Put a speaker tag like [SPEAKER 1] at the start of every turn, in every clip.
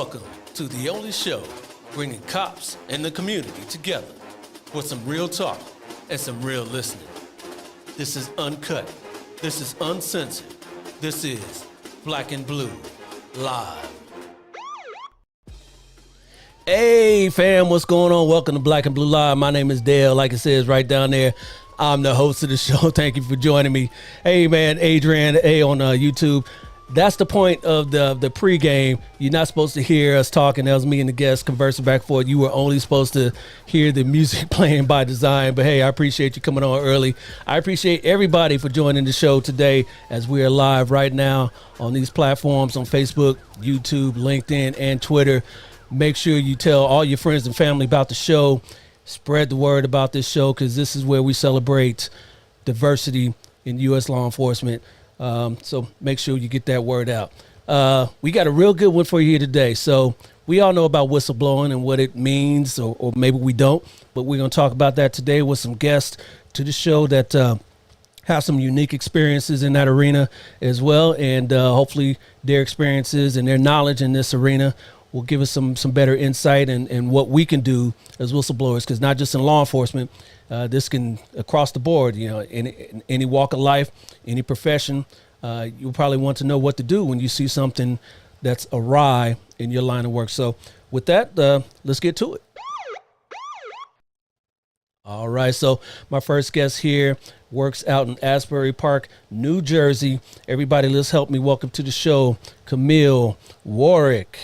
[SPEAKER 1] Welcome to the only show bringing cops and the community together for some real talk and some real listening. This is uncut. This is uncensored. This is Black and Blue Live. Hey fam, what's going on? Welcome to Black and Blue Live. My name is Dale, like it says right down there. I'm the host of the show. Thank you for joining me. Hey man, Adrian A on YouTube. That's the point of the pregame. You're not supposed to hear us talking. That was me and the guests conversing back and forth. You were only supposed to hear the music playing by design. But hey, I appreciate you coming on early. I appreciate everybody for joining the show today as we are live right now on these platforms on Facebook, YouTube, LinkedIn, and Twitter. Make sure you tell all your friends and family about the show. Spread the word about this show because this is where we celebrate diversity in U.S. law enforcement. So make sure you get that word out. We got a real good one for you here today. So we all know about whistleblowing and what it means, or maybe we don't, but we're going to talk about that today with some guests to the show that have some unique experiences in that arena as well. And hopefully their experiences and their knowledge in this arena will give us some better insight and what we can do as whistleblowers, because not just in law enforcement, this can across the board, you know, in any walk of life, any profession. You'll probably want to know what to do when you see something that's awry in your line of work. So with that, let's get to it. All right. So my first guest here works out in Asbury Park, New Jersey. Everybody, let's help me welcome to the show, Camille Warwick.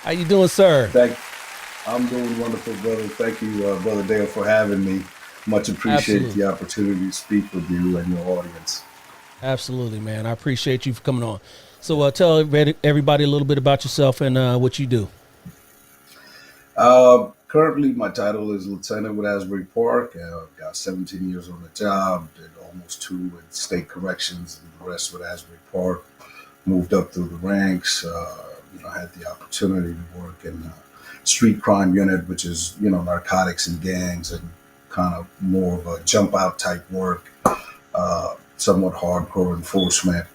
[SPEAKER 1] How you doing, sir?
[SPEAKER 2] I'm doing wonderful, brother. Thank you, Brother Dale, for having me. Much appreciate
[SPEAKER 1] Absolutely.
[SPEAKER 2] the opportunity to speak with you and your audience.
[SPEAKER 1] Absolutely, man. I appreciate you for coming on. So tell everybody a little bit about yourself and what you do.
[SPEAKER 2] Currently, my title is Lieutenant with Asbury Park. I've got 17 years on the job, did almost 2 with state corrections and the rest with Asbury Park. Moved up through the ranks, had the opportunity to work in street crime unit, which is, narcotics and gangs and kind of more of a jump out type work, somewhat hardcore enforcement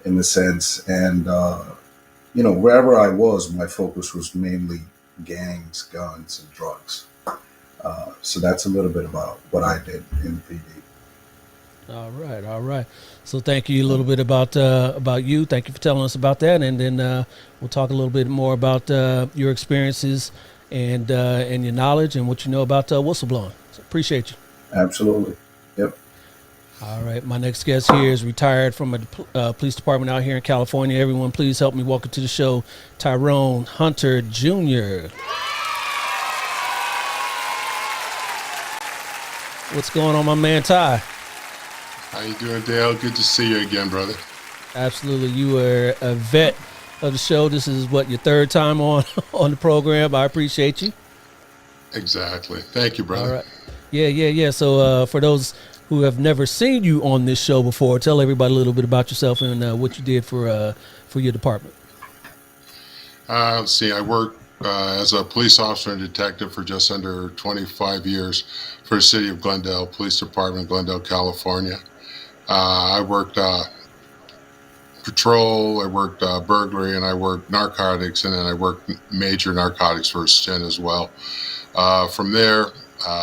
[SPEAKER 2] in the sense. And, wherever I was, my focus was mainly gangs, guns, and drugs. So that's a little bit about what I did in PD.
[SPEAKER 1] All right. So thank you a little bit about you. Thank you for telling us about that. And then we'll talk a little bit more about your experiences and your knowledge and what you know about whistleblowing. So appreciate you.
[SPEAKER 2] Absolutely. Yep.
[SPEAKER 1] All right. My next guest here is retired from a police department out here in California. Everyone, please help me welcome to the show, Tyrone Hunter Jr. What's going on, my man, Ty?
[SPEAKER 3] How you doing, Dale? Good to see you again, brother.
[SPEAKER 1] Absolutely. You are a vet of the show. This is your third time on the program. I appreciate you.
[SPEAKER 3] Exactly. Thank you, brother.
[SPEAKER 1] All right. Yeah. So for those who have never seen you on this show before, tell everybody a little bit about yourself and what you did for your department.
[SPEAKER 3] Let's see. I worked as a police officer and detective for just under 25 years for the city of Glendale Police Department, Glendale, California. I worked patrol, I worked burglary, and I worked narcotics, and then I worked major narcotics for a stint as well. From there,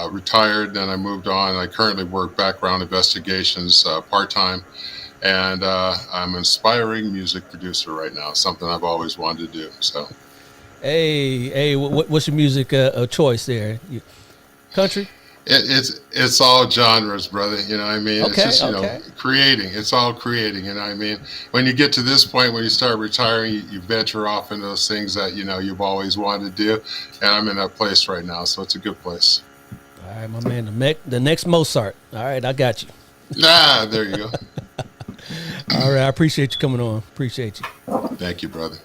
[SPEAKER 3] retired, then I moved on. I currently work background investigations part-time, and I'm an aspiring music producer right now, something I've always wanted to do. So,
[SPEAKER 1] Hey, what's your music choice there? Country?
[SPEAKER 3] It's all genres, brother. You know what I mean?
[SPEAKER 1] Okay,
[SPEAKER 3] it's just, creating. It's all creating, you know what I mean? When you get to this point, when you start retiring, you venture off into those things that, you've always wanted to do. And I'm in that place right now, so it's a good place.
[SPEAKER 1] All right, my man, the next Mozart. All right, I got you.
[SPEAKER 3] There you go.
[SPEAKER 1] All right, I appreciate you coming on. Appreciate you.
[SPEAKER 3] Thank you, brother.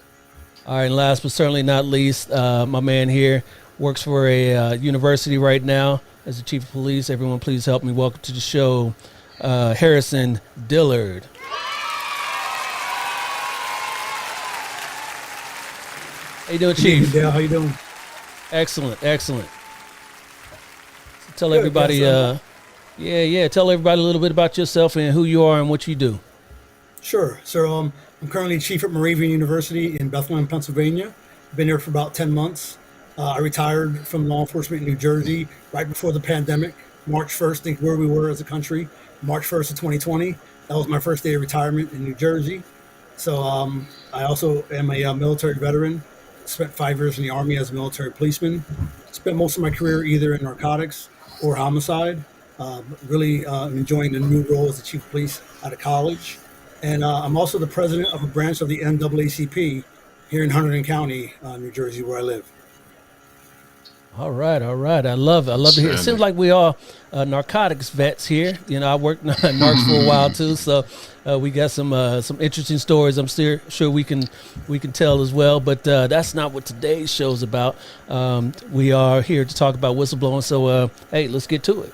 [SPEAKER 1] All right, and last but certainly not least, my man here works for a university right now as the chief of police. Everyone, please help me welcome to the show, Harrison Dillard. How you doing, Chief?
[SPEAKER 4] Dale, how you doing?
[SPEAKER 1] Excellent. So tell everybody, tell everybody a little bit about yourself and who you are and what you do.
[SPEAKER 4] Sure. I'm currently chief at Moravian University in Bethlehem, Pennsylvania. Been there for about 10 months. I retired from law enforcement in New Jersey right before the pandemic, March 1st. Think where we were as a country, March 1st of 2020. That was my first day of retirement in New Jersey. I also am a military veteran. Spent 5 years in the Army as a military policeman. Spent most of my career either in narcotics or homicide. Really enjoying the new role as the chief of police out of college. And I'm also the president of a branch of the NAACP here in Hunterdon County, New Jersey, where I live.
[SPEAKER 1] All right, all right. I love it. I love to hear. It seems
[SPEAKER 3] Outstanding.
[SPEAKER 1] like we are narcotics vets here. You know, I worked narcs for a while too, so we got some interesting stories. I'm sure we can tell as well. But that's not what today's show's about. We are here to talk about whistleblowing. So hey, let's get to it.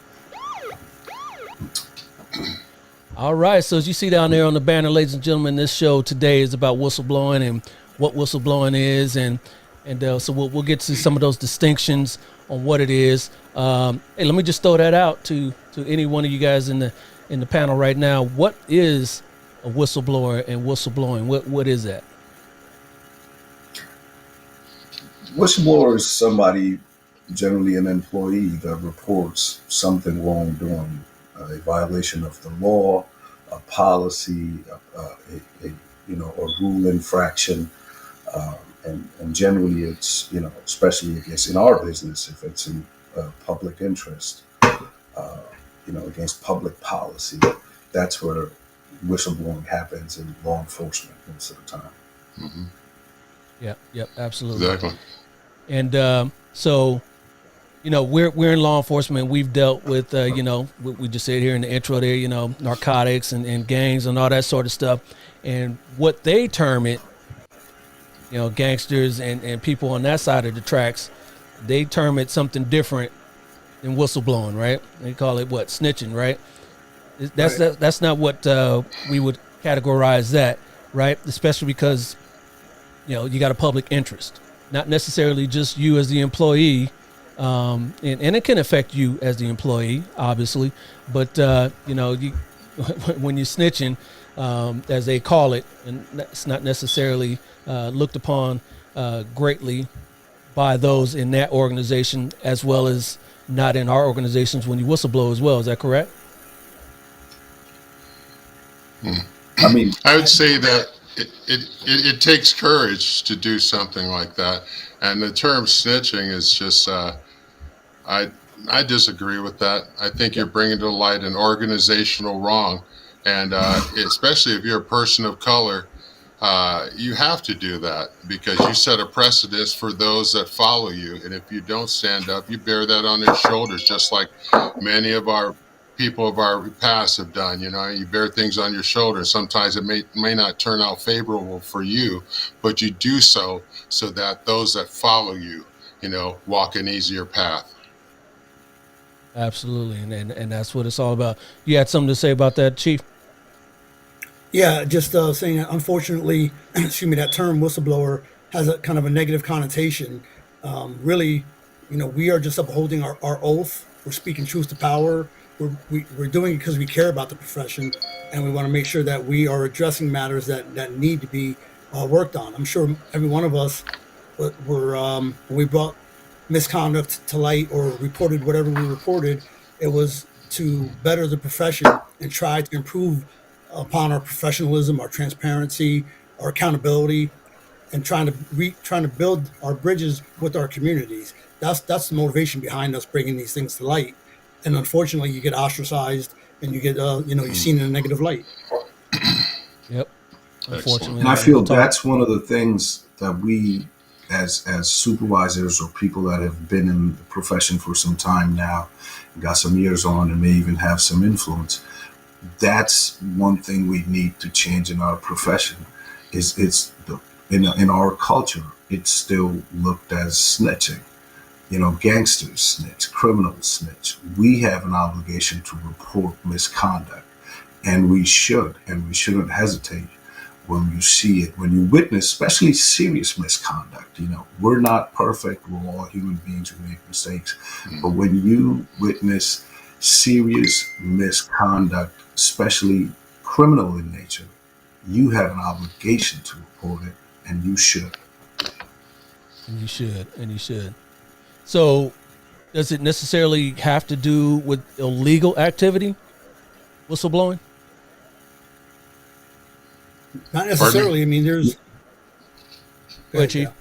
[SPEAKER 1] All right. So as you see down there on the banner, ladies and gentlemen, this show today is about whistleblowing and what whistleblowing is, and so we'll get to some of those distinctions on what it is. Hey, let me just throw that out to any one of you guys in the panel right now. What is a whistleblower and whistleblowing? What is that?
[SPEAKER 2] Whistleblower is somebody, generally an employee, that reports something wrongdoing, a violation of the law, a policy, a rule infraction, and generally it's especially I guess in our business if it's in public interest, against public policy, that's where whistleblowing happens in law enforcement most of the time.
[SPEAKER 3] Hmm.
[SPEAKER 1] Yep, absolutely.
[SPEAKER 3] Exactly.
[SPEAKER 1] And so we're in law enforcement. We've dealt with we just said here in the intro there, narcotics and gangs and all that sort of stuff, and what they term it, gangsters and people on that side of the tracks, they term it something different than whistleblowing, right? They call it what? Snitching, right? That's
[SPEAKER 4] Right.
[SPEAKER 1] that's not what we would categorize that, right? Especially because you got a public interest, not necessarily just you as the employee, and it can affect you as the employee, obviously, but you when you're snitching, as they call it, and that's not necessarily looked upon greatly by those in that organization, as well as not in our organizations when you whistleblow as well. Is that correct?
[SPEAKER 2] I mean,
[SPEAKER 3] I would say that it takes courage to do something like that. And the term snitching is just, I, I disagree with that. I think
[SPEAKER 1] Yep.
[SPEAKER 3] you're bringing to light an organizational wrong. And especially if you're a person of color, you have to do that because you set a precedence for those that follow you. And if you don't stand up, you bear that on your shoulders, just like many of our people of our past have done. You bear things on your shoulders. Sometimes it may not turn out favorable for you, but you do so that those that follow you, walk an easier path.
[SPEAKER 1] Absolutely, and that's what it's all about. You had something to say about that, Chief?
[SPEAKER 4] Yeah, just saying that unfortunately, excuse me, that term whistleblower has a kind of a negative connotation. Really, we are just upholding our oath. We're speaking truth to power. We're doing it because we care about the profession, and we want to make sure that we are addressing matters that need to be worked on. I'm sure every one of us when we brought misconduct to light or reported whatever we reported, it was to better the profession and try to improve upon our professionalism, our transparency, our accountability, and trying to build our bridges with our communities. That's the motivation behind us bringing these things to light. And unfortunately, you get ostracized and you get you're
[SPEAKER 3] Mm,
[SPEAKER 4] seen in a negative light.
[SPEAKER 1] Yep.
[SPEAKER 3] excellent.
[SPEAKER 1] Unfortunately,
[SPEAKER 2] and I
[SPEAKER 1] and we'll
[SPEAKER 2] feel
[SPEAKER 1] talk.
[SPEAKER 2] that's one of the things that we, as supervisors or people that have been in the profession for some time now, got some years on, and may even have some influence. That's one thing we need to change in our profession. Is it's the in our culture, it's still looked as snitching. Gangsters snitch, criminals snitch. We have an obligation to report misconduct, and we shouldn't hesitate when you see it, when you witness, especially serious misconduct. We're not perfect. We're all human beings. We make mistakes. But
[SPEAKER 3] Mm,
[SPEAKER 2] when you witness serious misconduct, especially criminal in nature, you have an obligation to report it, and you should.
[SPEAKER 1] And you should. And you should. So, does it necessarily have to do with illegal activity, whistleblowing?
[SPEAKER 4] Not
[SPEAKER 3] Pardon me?
[SPEAKER 4] necessarily. I mean, there's.
[SPEAKER 1] Go ahead, Chief.
[SPEAKER 4] Yeah.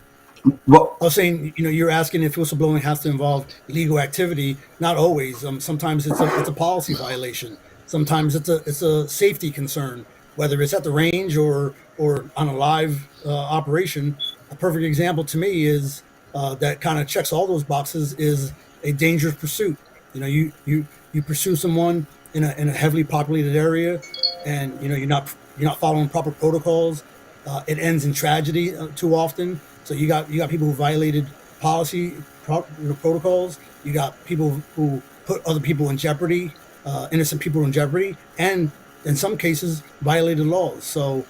[SPEAKER 2] Well,
[SPEAKER 4] I was saying, you're asking if whistleblowing has to involve legal activity. Not always. Sometimes it's a policy violation. Sometimes it's a safety concern, whether it's at the range or on a live operation. A perfect example to me is that kind of checks all those boxes is a dangerous pursuit. You pursue someone in a heavily populated area, and you're not following proper protocols. It ends in tragedy too often. So you got people who violated protocols. You got people who put other people in jeopardy, innocent people in jeopardy, and in some cases violated laws. So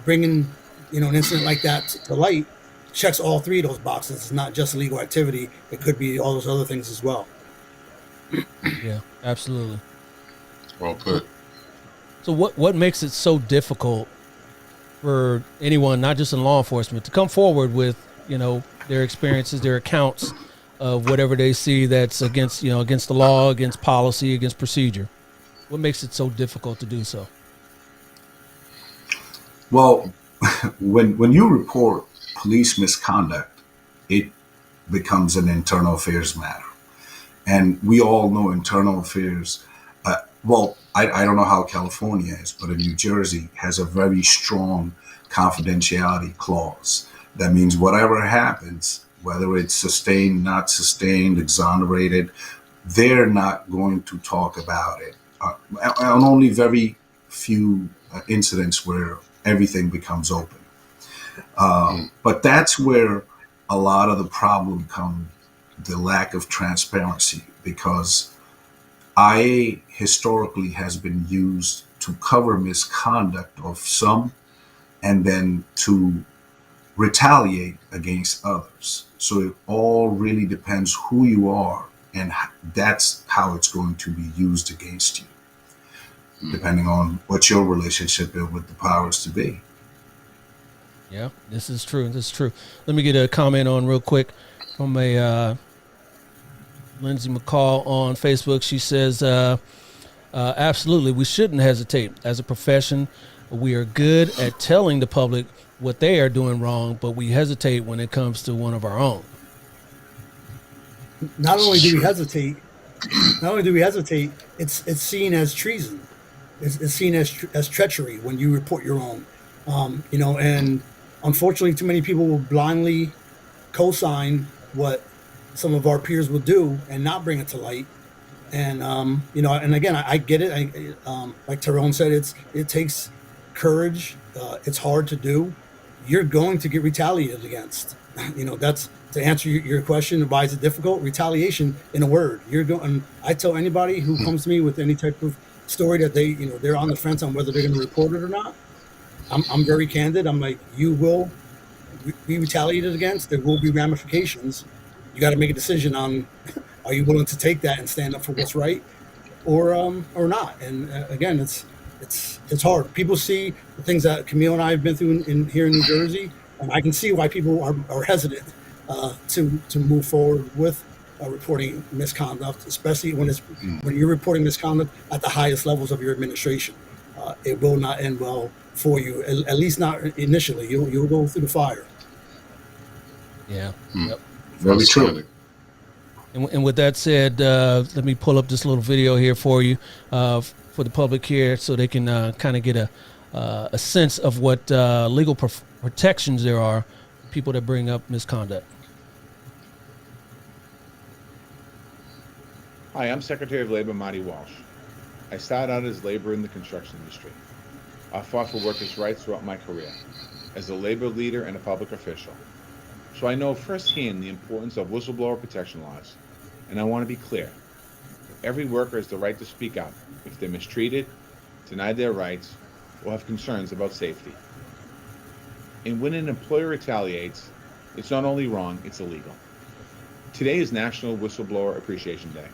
[SPEAKER 4] bringing an incident like that to light checks all three of those boxes. It's not just illegal activity; it could be all those other things as well.
[SPEAKER 1] Yeah, absolutely.
[SPEAKER 3] Well put.
[SPEAKER 1] So, what makes it so difficult for anyone, not just in law enforcement, to come forward with their experiences, their accounts of whatever they see that's against the law, against policy, against procedure? What makes it so difficult to do so?
[SPEAKER 2] well, when you report police misconduct, it becomes an internal affairs matter, and we all know internal affairs. I don't know how California is, but in New Jersey has a very strong confidentiality clause. That means whatever happens, whether it's sustained, not sustained, exonerated, they're not going to talk about it. On only very few incidents where everything becomes open. But that's where a lot of the problem comes, the lack of transparency, because IA historically has been used to cover misconduct of some and then to retaliate against others. So it all really depends who you are, and that's how it's going to be used against you, depending on what your relationship is with the powers to be.
[SPEAKER 1] Yeah, this is true. This is true. Let me get a comment on real quick from a Lindsay McCall on Facebook. She says, absolutely, we shouldn't hesitate. As a profession, we are good at telling the public what they are doing wrong, but we hesitate when it comes to one of our own.
[SPEAKER 4] Not only do we hesitate, it's seen as treason. It's seen as treachery when you report your own. And unfortunately, too many people will blindly co-sign what some of our peers will do and not bring it to light. And and again, I get it. Like Tyrone said, it takes courage. It's hard to do. You're going to get retaliated against. That's to answer your question. Why is it difficult? Retaliation, in a word. You're going. I tell anybody who comes to me with any type of story that they're on the fence on whether they're going to report it or not. I'm very candid. I'm like, you will be retaliated against. There will be ramifications. You got to make a decision on are you willing to take that and stand up for what's right, or not. And again, it's hard. People see the things that Camille and I have been through here in New Jersey, and I can see why people are hesitant to move forward with reporting misconduct, especially when you're reporting misconduct at the highest levels of your administration. It will not end well for you, at least not initially. You'll go through the fire.
[SPEAKER 1] Yeah. Yep.
[SPEAKER 2] Very true.
[SPEAKER 1] And with that said, let me pull up this little video here for you, for the public here, so they can kind of get a sense of what legal protections there are for people that bring up misconduct.
[SPEAKER 5] Hi, I'm Secretary of Labor Marty Walsh. I started out as labor in the construction industry. I fought for workers' rights throughout my career, as a labor leader and a public official. So I know firsthand the importance of whistleblower protection laws, and I want to be clear. Every worker has the right to speak up if they're mistreated, denied their rights, or have concerns about safety. And when an employer retaliates, it's not only wrong, it's illegal. Today is National Whistleblower Appreciation Day.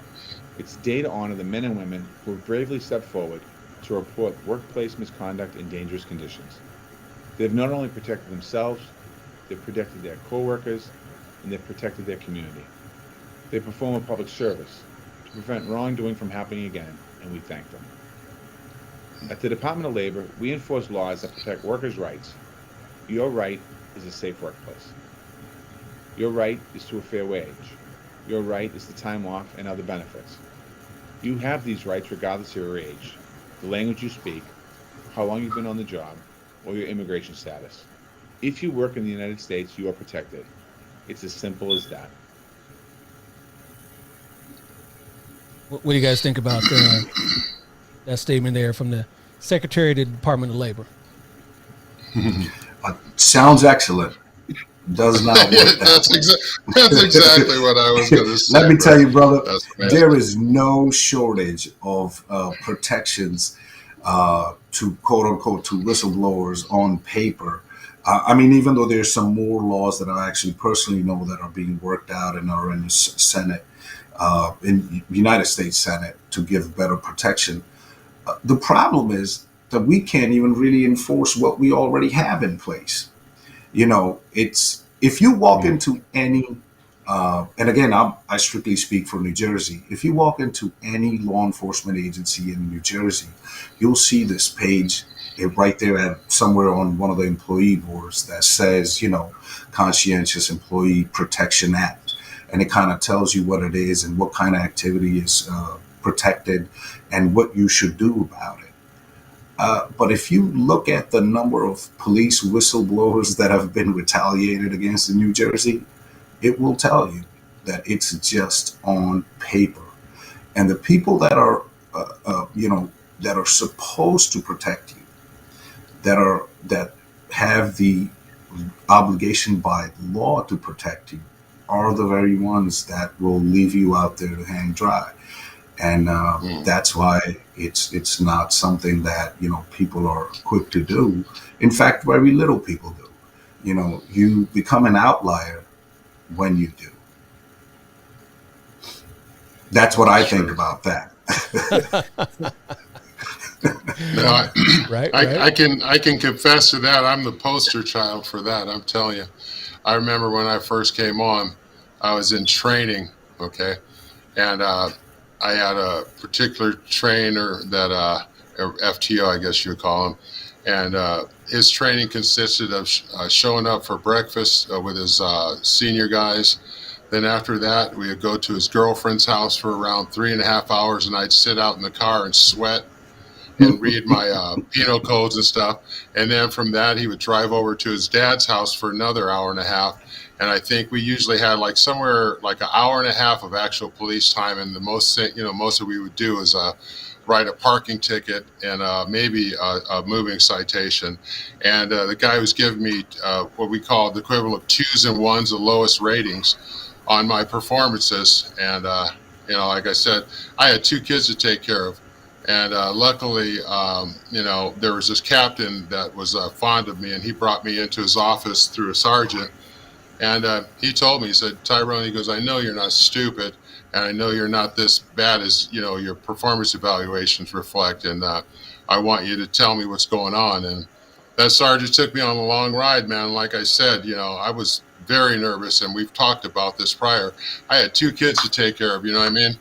[SPEAKER 5] It's a day to honor the men and women who have bravely stepped forward to report workplace misconduct and dangerous conditions. They've not only protected themselves, they've protected their coworkers, and they've protected their community. They perform a public service to prevent wrongdoing from happening again, and we thank them. At the Department of Labor, we enforce laws that protect workers' rights. Your right is a safe workplace. Your right is to a fair wage. Your right is to time off and other benefits. You have these rights regardless of your age, the language you speak, how long you've been on the job, or your immigration status. If you work in the United States, you are protected. It's as simple as that.
[SPEAKER 1] What do you guys think about that statement there from the Secretary of the Department of Labor?
[SPEAKER 2] Sounds excellent. Does not work that
[SPEAKER 3] That's exactly what I was going to say.
[SPEAKER 2] Let me tell you, brother,
[SPEAKER 3] That's amazing.
[SPEAKER 2] there is no shortage of protections to quote unquote to whistleblowers on paper. I mean, even though there's some more laws that I actually personally know that are being worked out and are in the Senate, in United States Senate, to give better protection. The problem is that we can't even really enforce what we already have in place. You know, it's if you walk into any, and again, I strictly speak for New Jersey. If you walk into any law enforcement agency in New Jersey, you'll see this page right there at somewhere on one of the employee boards that says, you know, Conscientious Employee Protection Act, and it kind of tells you what it is and what kind of activity is protected and what you should do about it. But if you look at the number of police whistleblowers that have been retaliated against in New Jersey, it will tell you that it's just on paper. And the people that are, that are supposed to protect you, that have the obligation by law to protect you, are the very ones that will leave you out there to hang dry. And that's why it's not something that, you know, people are quick to do. In fact, very little people do. You know, you become an outlier when you do. That's what I think about that.
[SPEAKER 3] No,
[SPEAKER 1] Right.
[SPEAKER 3] I can confess to that. I'm the poster child for that. I'm telling you. I remember when I first came on, I was in training, okay, and I had a particular trainer that FTO, I guess you would call him, and his training consisted of showing up for breakfast with his senior guys. Then after that, we would go to his girlfriend's house for around 3.5 hours, and I'd sit out in the car and sweat and read my penal codes and stuff. And then from that, he would drive over to his dad's house for another hour and a half. And I think we usually had like somewhere like an hour and a half of actual police time. And the most that we would do is write a parking ticket and maybe a moving citation. And the guy was giving me what we call the equivalent of 2s and 1s, the lowest ratings on my performances. And, like I said, I had 2 kids to take care of. And luckily, there was this captain that was fond of me, and he brought me into his office through a sergeant. And he told me, he said, Tyrone, he goes, I know you're not stupid, and I know you're not this bad as, your performance evaluations reflect, and I want you to tell me what's going on. And that sergeant took me on a long ride, man. Like I said, I was very nervous, and we've talked about this prior. I had 2 kids to take care of, you know what I mean?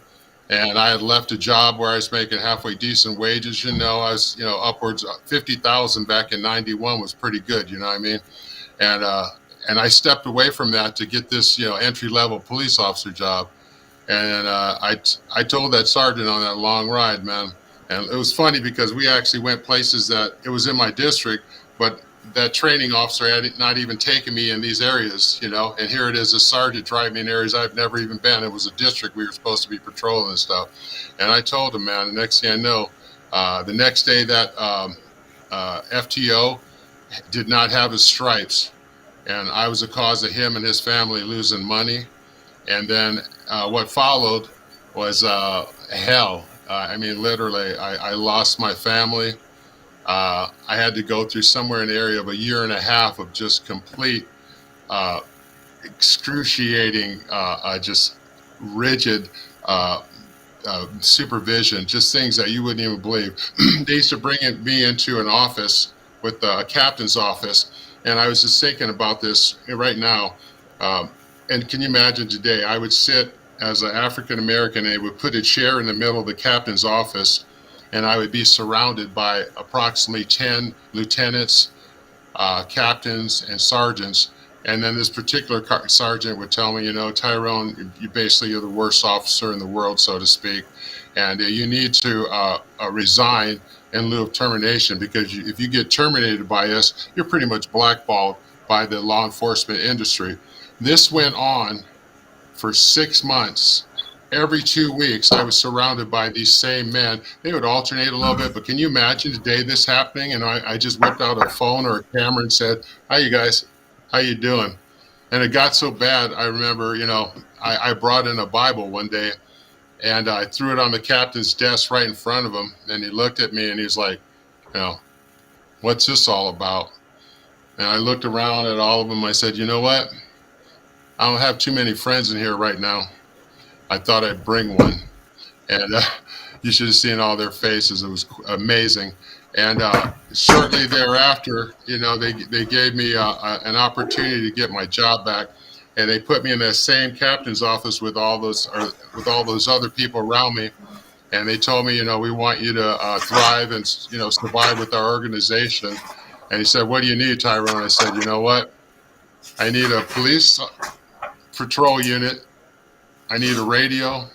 [SPEAKER 3] And I had left a job where I was making halfway decent wages. I was, upwards of 50,000 back in '91 was pretty good. You know what I mean? And I stepped away from that to get this, entry level police officer job. And I told that sergeant on that long ride, man. And it was funny because we actually went places that it was in my district, but that training officer had not even taken me in these areas, and here it is, a sergeant driving me in areas I've never even been. It was a district we were supposed to be patrolling and stuff. And I told him, man, the next thing I know, the next day that FTO did not have his stripes, and I was the cause of him and his family losing money. And then what followed was hell. Literally, I lost my family. I had to go through somewhere in the area of a year and a half of just complete, excruciating, just rigid supervision, just things that you wouldn't even believe. They used to bring me into an office with a captain's office, and I was just thinking about this right now. And can you imagine today? I would sit as an African American, and they would put a chair in the middle of the captain's office, and I would be surrounded by approximately 10 lieutenants, captains, and sergeants. And then this particular sergeant would tell me, Tyrone, you basically are the worst officer in the world, so to speak, and you need to resign in lieu of termination, because if you get terminated by us, you're pretty much blackballed by the law enforcement industry. This went on for 6 months. Every 2 weeks, I was surrounded by these same men. They would alternate a little bit, but can you imagine today this happening? And I just whipped out a phone or a camera and said, "Hi, you guys. How you doing?" And it got so bad, I remember, I brought in a Bible one day, and I threw it on the captain's desk right in front of him. And he looked at me and he's like, "What's this all about?" And I looked around at all of them. I said, "You know what? I don't have too many friends in here right now. I thought I'd bring one." And you should have seen all their faces. It was amazing. And shortly thereafter, they gave me an opportunity to get my job back, and they put me in that same captain's office with all those other people around me, and they told me, we want you to thrive and survive with our organization. And he said, "What do you need, Tyrone?" I said, "You know what? I need a police patrol unit. I need a radio.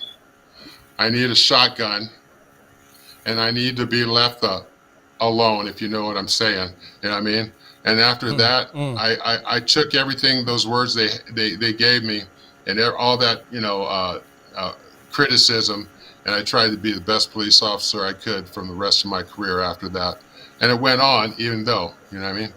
[SPEAKER 3] I need a shotgun, and I need to be left alone," if you know what I'm saying. You know what I mean? And after that, I took everything, those words they gave me, and all that criticism, and I tried to be the best police officer I could from the rest of my career after that. And it went on, even though, you know what I mean?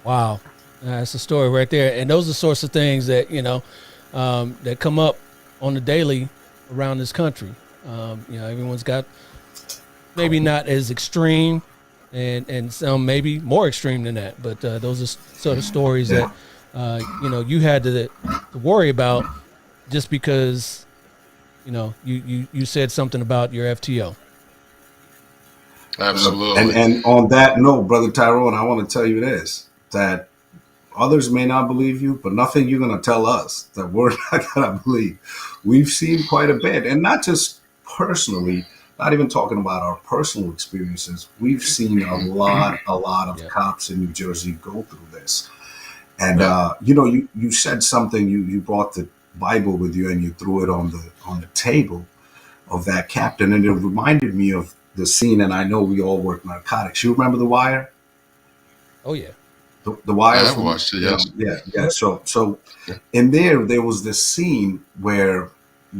[SPEAKER 1] Wow. That's a story right there. And those are the sorts of things that, that come up on the daily around this country. Everyone's got maybe not as extreme and some maybe more extreme than that. But those are sort of stories that, you had to worry about just because, you said something about your FTO.
[SPEAKER 3] Absolutely.
[SPEAKER 2] And on that note, Brother Tyrone, I want to tell you this, that others may not believe you, but nothing you're going to tell us that we're not going to believe. We've seen quite a bit, and not just personally, not even talking about our personal experiences. We've seen a lot of cops in New Jersey go through this. And, you said something, you brought the Bible with you and you threw it on the table of that captain. And it reminded me of the scene, and I know we all work narcotics. You remember The Wire?
[SPEAKER 1] Oh, yeah.
[SPEAKER 2] The Wire.
[SPEAKER 3] I watched it, yes.
[SPEAKER 2] Yeah. So in there was this scene where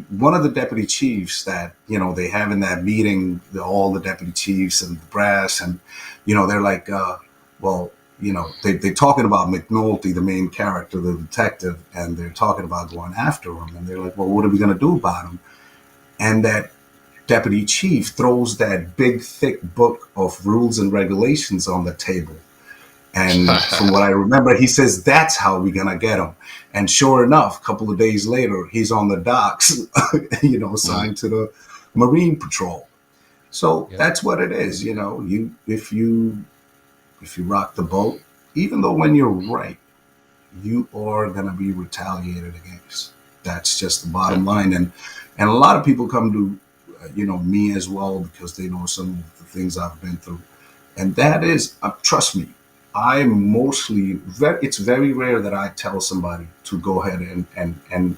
[SPEAKER 2] one of the deputy chiefs that, they have in that meeting, all the deputy chiefs and the brass, and, they're like, they're talking about McNulty, the main character, the detective, and they're talking about going after him. And they're like, well, what are we going to do about him? And that deputy chief throws that big, thick book of rules and regulations on the table. And from what I remember, he says, that's how we're going to get him. And sure enough, a couple of days later, he's on the docks, assigned to the Marine Patrol. So that's what it is. If you rock the boat, even though when you're right, you are going to be retaliated against. That's just the bottom line. And a lot of people come to, me as well, because they know some of the things I've been through. And that is, trust me, it's very rare that I tell somebody to go ahead and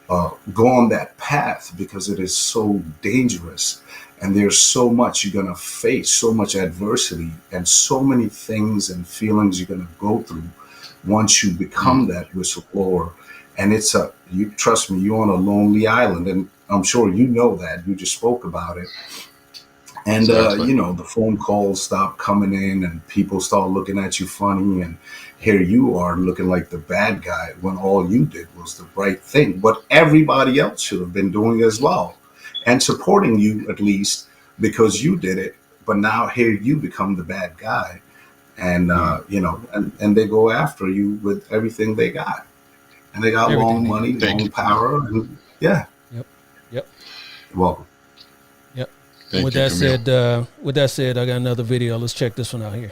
[SPEAKER 2] go on that path, because it is so dangerous. And there's so much you're going to face, so much adversity, and so many things and feelings you're going to go through once you become that whistleblower. And you trust me, you're on a lonely island, and I'm sure you know that. You just spoke about it. And,
[SPEAKER 3] Exactly.
[SPEAKER 2] The phone calls stop coming in, and people start looking at you funny. And here you are looking like the bad guy when all you did was the right thing. What everybody else should have been doing as well, and supporting you at least because you did it. But now here you become the bad guy. And, and they go after you with everything they got. And they got long money, long power. And, yeah.
[SPEAKER 1] Yep.
[SPEAKER 2] You're welcome.
[SPEAKER 1] With that said, I got another video. Let's check this one out here.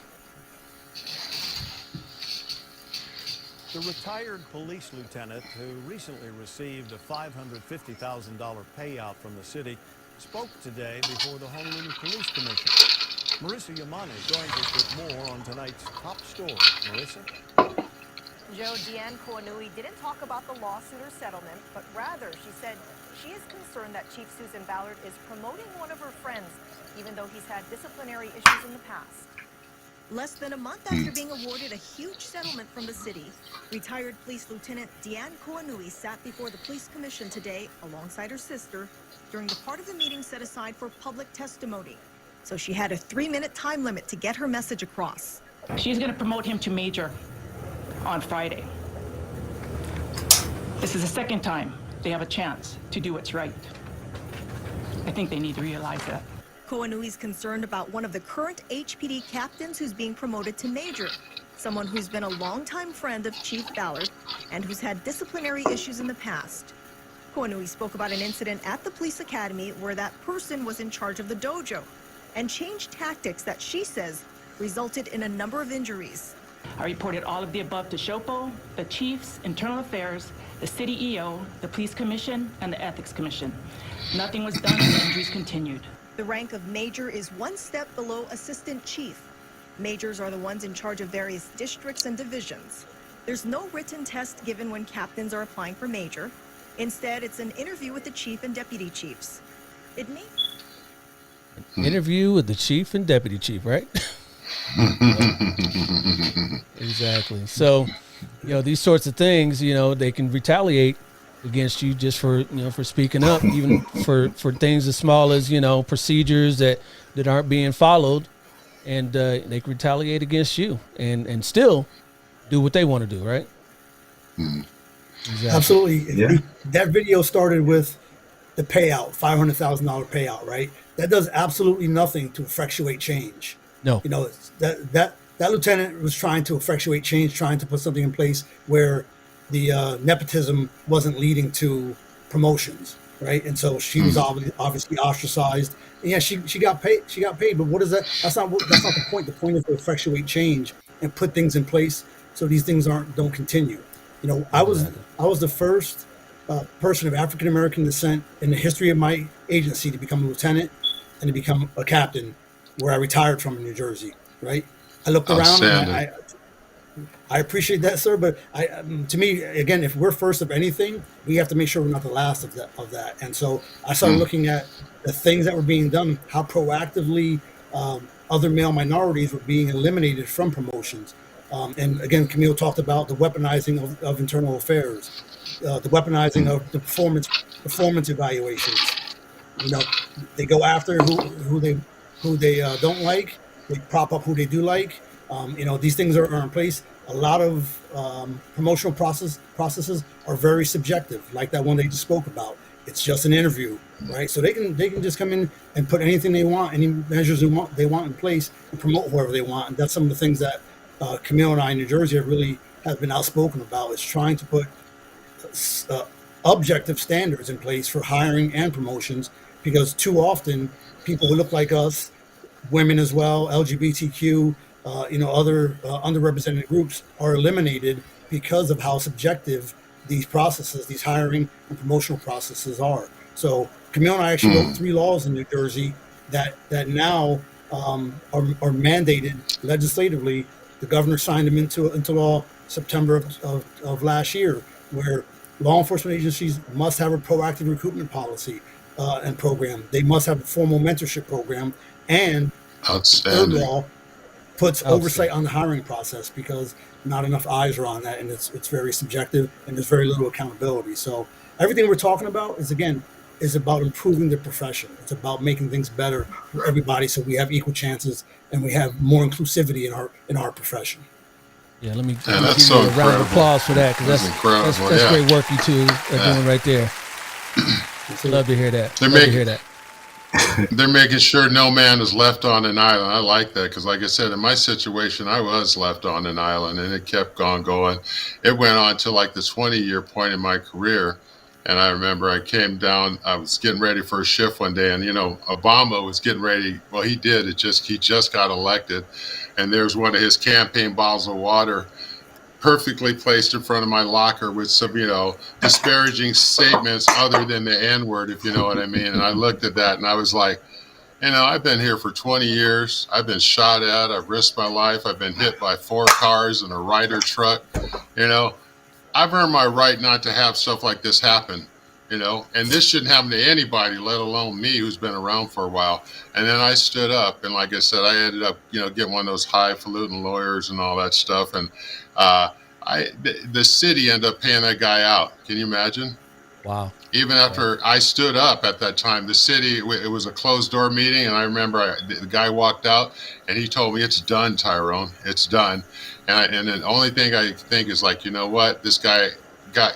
[SPEAKER 6] The retired police lieutenant who recently received a $550,000 payout from the city spoke today before the Honolulu Police Commission. Marissa Yamane joins us with more on tonight's top story. Marissa?
[SPEAKER 7] Joe, Deanne Koanui didn't talk about the lawsuit or settlement, but rather she said she is concerned that Chief Susan Ballard is promoting one of her friends, even though he's had disciplinary issues in the past.
[SPEAKER 8] Less than a month after being awarded a huge settlement from the city, retired Police Lieutenant Deanne Koanui sat before the Police Commission today alongside her sister during the part of the meeting set aside for public testimony. So she had a 3-minute time limit to get her message across.
[SPEAKER 9] She's going to promote him to major on Friday. This is the second time they have a chance to do what's right. I think they need to realize that.
[SPEAKER 8] Koanui's concerned about one of the current HPD captains who's being promoted to major, someone who's been a longtime friend of Chief Ballard and who's had disciplinary issues in the past. Koanui spoke about an incident at the police academy where that person was in charge of the dojo and changed tactics that she says resulted in a number of injuries.
[SPEAKER 9] I reported all of the above to SHOPO, the chiefs, internal affairs, the city EO, the police commission, and the ethics commission. Nothing was done and the injuries continued.
[SPEAKER 8] The rank of major is one step below assistant chief. Majors are the ones in charge of various districts and divisions. There's no written test given when captains are applying for major. Instead, it's an interview with the chief and deputy chiefs.
[SPEAKER 1] Interview with the chief and deputy chief, right? Exactly. So, these sorts of things, they can retaliate against you just for speaking up, even for things as small as procedures that aren't being followed, and they can retaliate against you and still do what they want to do, right?
[SPEAKER 4] Exactly. Absolutely. Yeah. That video started with the payout, $500,000 payout, right? That does absolutely nothing to effectuate change.
[SPEAKER 1] No,
[SPEAKER 4] that lieutenant was trying to effectuate change, trying to put something in place where the nepotism wasn't leading to promotions, right? And so she was obviously ostracized. And yeah, she got paid. She got paid, but what is that? That's not the point. The point is to effectuate change and put things in place so these things don't continue. I was the first person of African American descent in the history of my agency to become a lieutenant and to become a captain, where I retired from in New Jersey. Right? I looked around and I appreciate that, sir. But to me, again, if we're first of anything, we have to make sure we're not the last of that. And so I started looking at the things that were being done, how proactively other male minorities were being eliminated from promotions. And again, Camille talked about the weaponizing of internal affairs, the weaponizing of the performance evaluations. They go after who they don't like. They prop up who they do like. These things are in place. A lot of promotional processes are very subjective, like that one they just spoke about. It's just an interview, right? So they can just come in and put anything they want, any measures they want in place, and promote whoever they want. And that's some of the things that Camille and I in New Jersey have been outspoken about, is trying to put objective standards in place for hiring and promotions, because too often people who look like us, women as well, LGBTQ, other underrepresented groups are eliminated because of how subjective these processes, these hiring and promotional processes are. So Camille and I actually wrote 3 laws in New Jersey that now are mandated legislatively. The governor signed them into law September of last year, where law enforcement agencies must have a proactive recruitment policy and program. They must have a formal mentorship program, and third law puts oversight on the hiring process, because not enough eyes are on that, and it's very subjective, and there's very little accountability. So everything we're talking about is about improving the profession. It's about making things better for everybody, so we have equal chances and we have more inclusivity in our profession.
[SPEAKER 1] Yeah, let me give you a round of applause for that, because that's great work you two are doing right there. Love to hear that.
[SPEAKER 3] They're making sure no man is left on an island. I like that, because like I said, in my situation, I was left on an island, and it kept on going. It went on to like the 20-year point in my career. And I remember I came down, I was getting ready for a shift one day, and Obama was getting ready. Well, he did. He just got elected, and there's one of his campaign bottles of water perfectly placed in front of my locker with some, disparaging statements other than the N-word, if you know what I mean. And I looked at that and I was like, I've been here for 20 years. I've been shot at. I've risked my life. I've been hit by 4 cars and a Ryder truck. I've earned my right not to have stuff like this happen, and this shouldn't happen to anybody, let alone me, who's been around for a while. And then I stood up, and like I said, I ended up, getting one of those highfalutin lawyers and all that stuff. And the city ended up paying that guy out. Can you imagine?
[SPEAKER 1] Wow.
[SPEAKER 3] Even after I stood up at that time, the city, it was a closed door meeting. And I remember the guy walked out and he told me, "It's done, Tyrone. It's done." And the only thing I think is like, you know what? This guy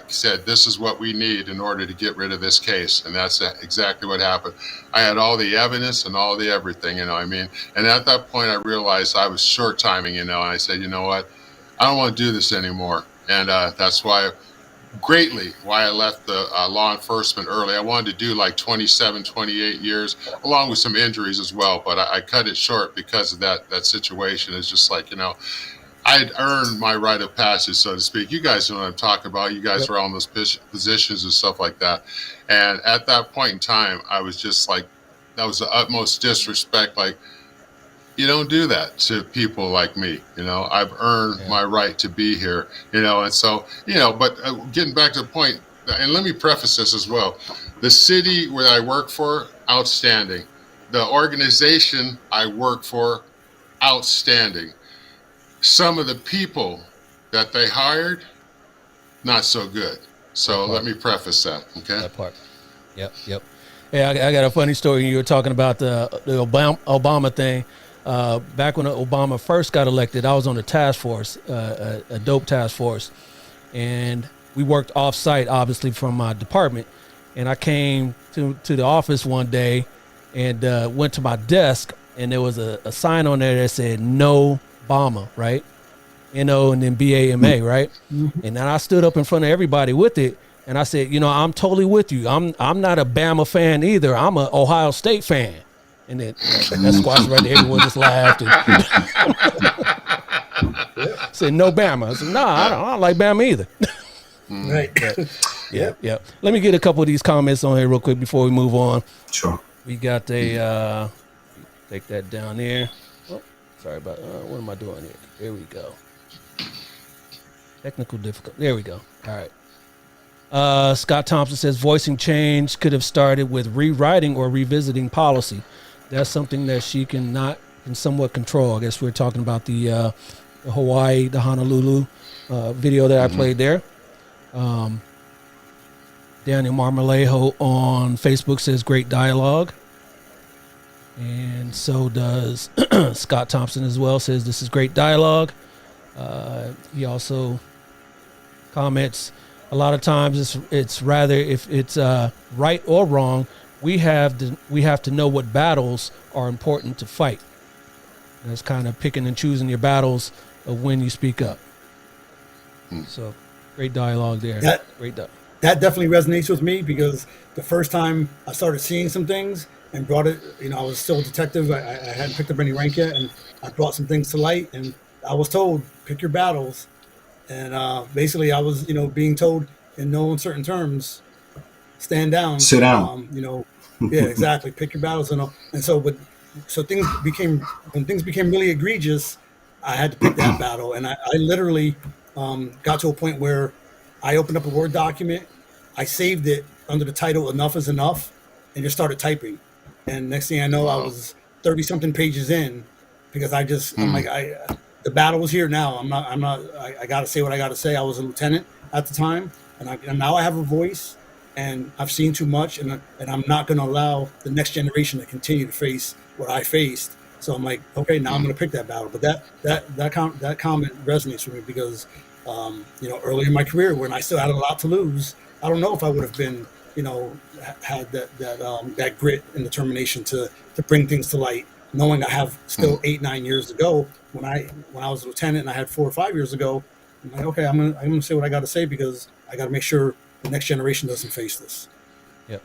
[SPEAKER 3] said, this is what we need in order to get rid of this case. And that's exactly what happened. I had all the evidence and all the everything, And at that point, I realized I was short timing, and I said, you know what? I don't want to do this anymore. And that's why I left the law enforcement early. I wanted to do like 27, 28 years, along with some injuries as well. But I cut it short because of that situation. It's just like, I had earned my rite of passage, so to speak. You guys know what I'm talking about. You guys were on those positions and stuff like that. And at that point in time, I was just like, that was the utmost disrespect. Like, you don't do that to people like me. I've earned my right to be here, and so, but getting back to the point, and let me preface this as well. The city where I work for, outstanding. The organization I work for, outstanding. Some of the people that they hired, not so good. So let me preface that, okay?
[SPEAKER 1] That part. Yep. Yeah, I got a funny story. You were talking about the Obama thing. Back when Obama first got elected, I was on a task force, a dope task force. And we worked off-site, obviously, from my department. And I came to the office one day and went to my desk, and there was a sign on there that said, "No Obama," right? N-O and then B-A-M-A, right? Mm-hmm. And then I stood up in front of everybody with it, and I said, I'm totally with you. I'm not a Bama fan either. I'm an Ohio State fan. And then that squash right there, everyone just laughed. And said, "No Bama." I said, "Nah, I don't like Bama either."
[SPEAKER 4] Right.
[SPEAKER 1] Yeah. Let me get a couple of these comments on here real quick before we move on.
[SPEAKER 2] Sure.
[SPEAKER 1] We got take that down there. Oh, sorry about what am I doing here? There we go. Technical difficulty. There we go. All right. Scott Thompson says voicing change could have started with rewriting or revisiting policy. That's something that she can somewhat control. I guess we're talking about the Hawaii, the Honolulu video that I played there. Daniel Marmolejo on Facebook says great dialogue. And so does Scott Thompson as well, says this is great dialogue. He also comments, a lot of times it's rather if it's right or wrong, we have to know what battles are important to fight. And it's kind of picking and choosing your battles of when you speak up. So great dialogue there. That
[SPEAKER 4] definitely resonates with me, because the first time I started seeing some things and brought it, I was still a detective. I hadn't picked up any rank yet, and I brought some things to light, and I was told, pick your battles. And basically I was, being told in no uncertain terms, stand down,
[SPEAKER 2] sit down.
[SPEAKER 4] Yeah, exactly. Pick your battles and so, when things became really egregious, I had to pick that battle. And I literally got to a point where I opened up a Word document, I saved it under the title "Enough is Enough," and just started typing. And next thing I know, I was 30 something pages in, because I'm like, the battle was here now. I got to say what I got to say. I was a lieutenant at the time, and now I have a voice, and I've seen too much, and I'm not going to allow the next generation to continue to face what I faced. So I'm like, okay, now I'm going to pick that battle. But that comment resonates with me, because early in my career, when I still had a lot to lose, I don't know if I would have been, had that grit and determination to bring things to light, knowing I have still 8-9 years to go. When I was a lieutenant and I had 4 or 5 years ago, I'm like, okay, I'm gonna say what I got to say, because I got to make sure the next generation doesn't face this.
[SPEAKER 1] Yep.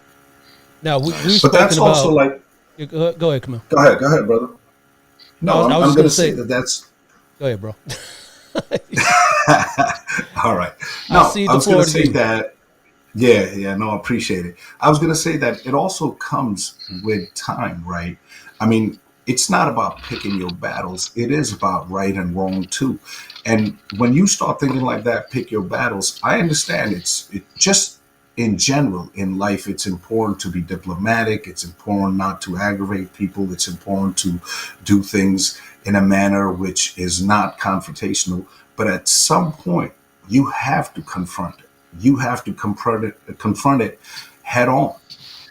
[SPEAKER 1] Now
[SPEAKER 2] but that's also like.
[SPEAKER 1] Go ahead, Camille.
[SPEAKER 2] Go ahead, brother. No, I'm going to say that's.
[SPEAKER 1] Go ahead, bro.
[SPEAKER 2] All right.
[SPEAKER 1] I
[SPEAKER 2] No,
[SPEAKER 1] see
[SPEAKER 2] I
[SPEAKER 1] the
[SPEAKER 2] was going
[SPEAKER 1] floor
[SPEAKER 2] to
[SPEAKER 1] to
[SPEAKER 2] say
[SPEAKER 1] you.
[SPEAKER 2] that. Yeah, yeah, no, I appreciate it. I was going to say that it also comes with time, right? I mean, it's not about picking your battles. It is about right and wrong too. And when you start thinking like that, pick your battles. I understand it just in general in life. It's important to be diplomatic. It's important not to aggravate people. It's important to do things in a manner which is not confrontational. But at some point, you have to confront it. You have to confront it head on,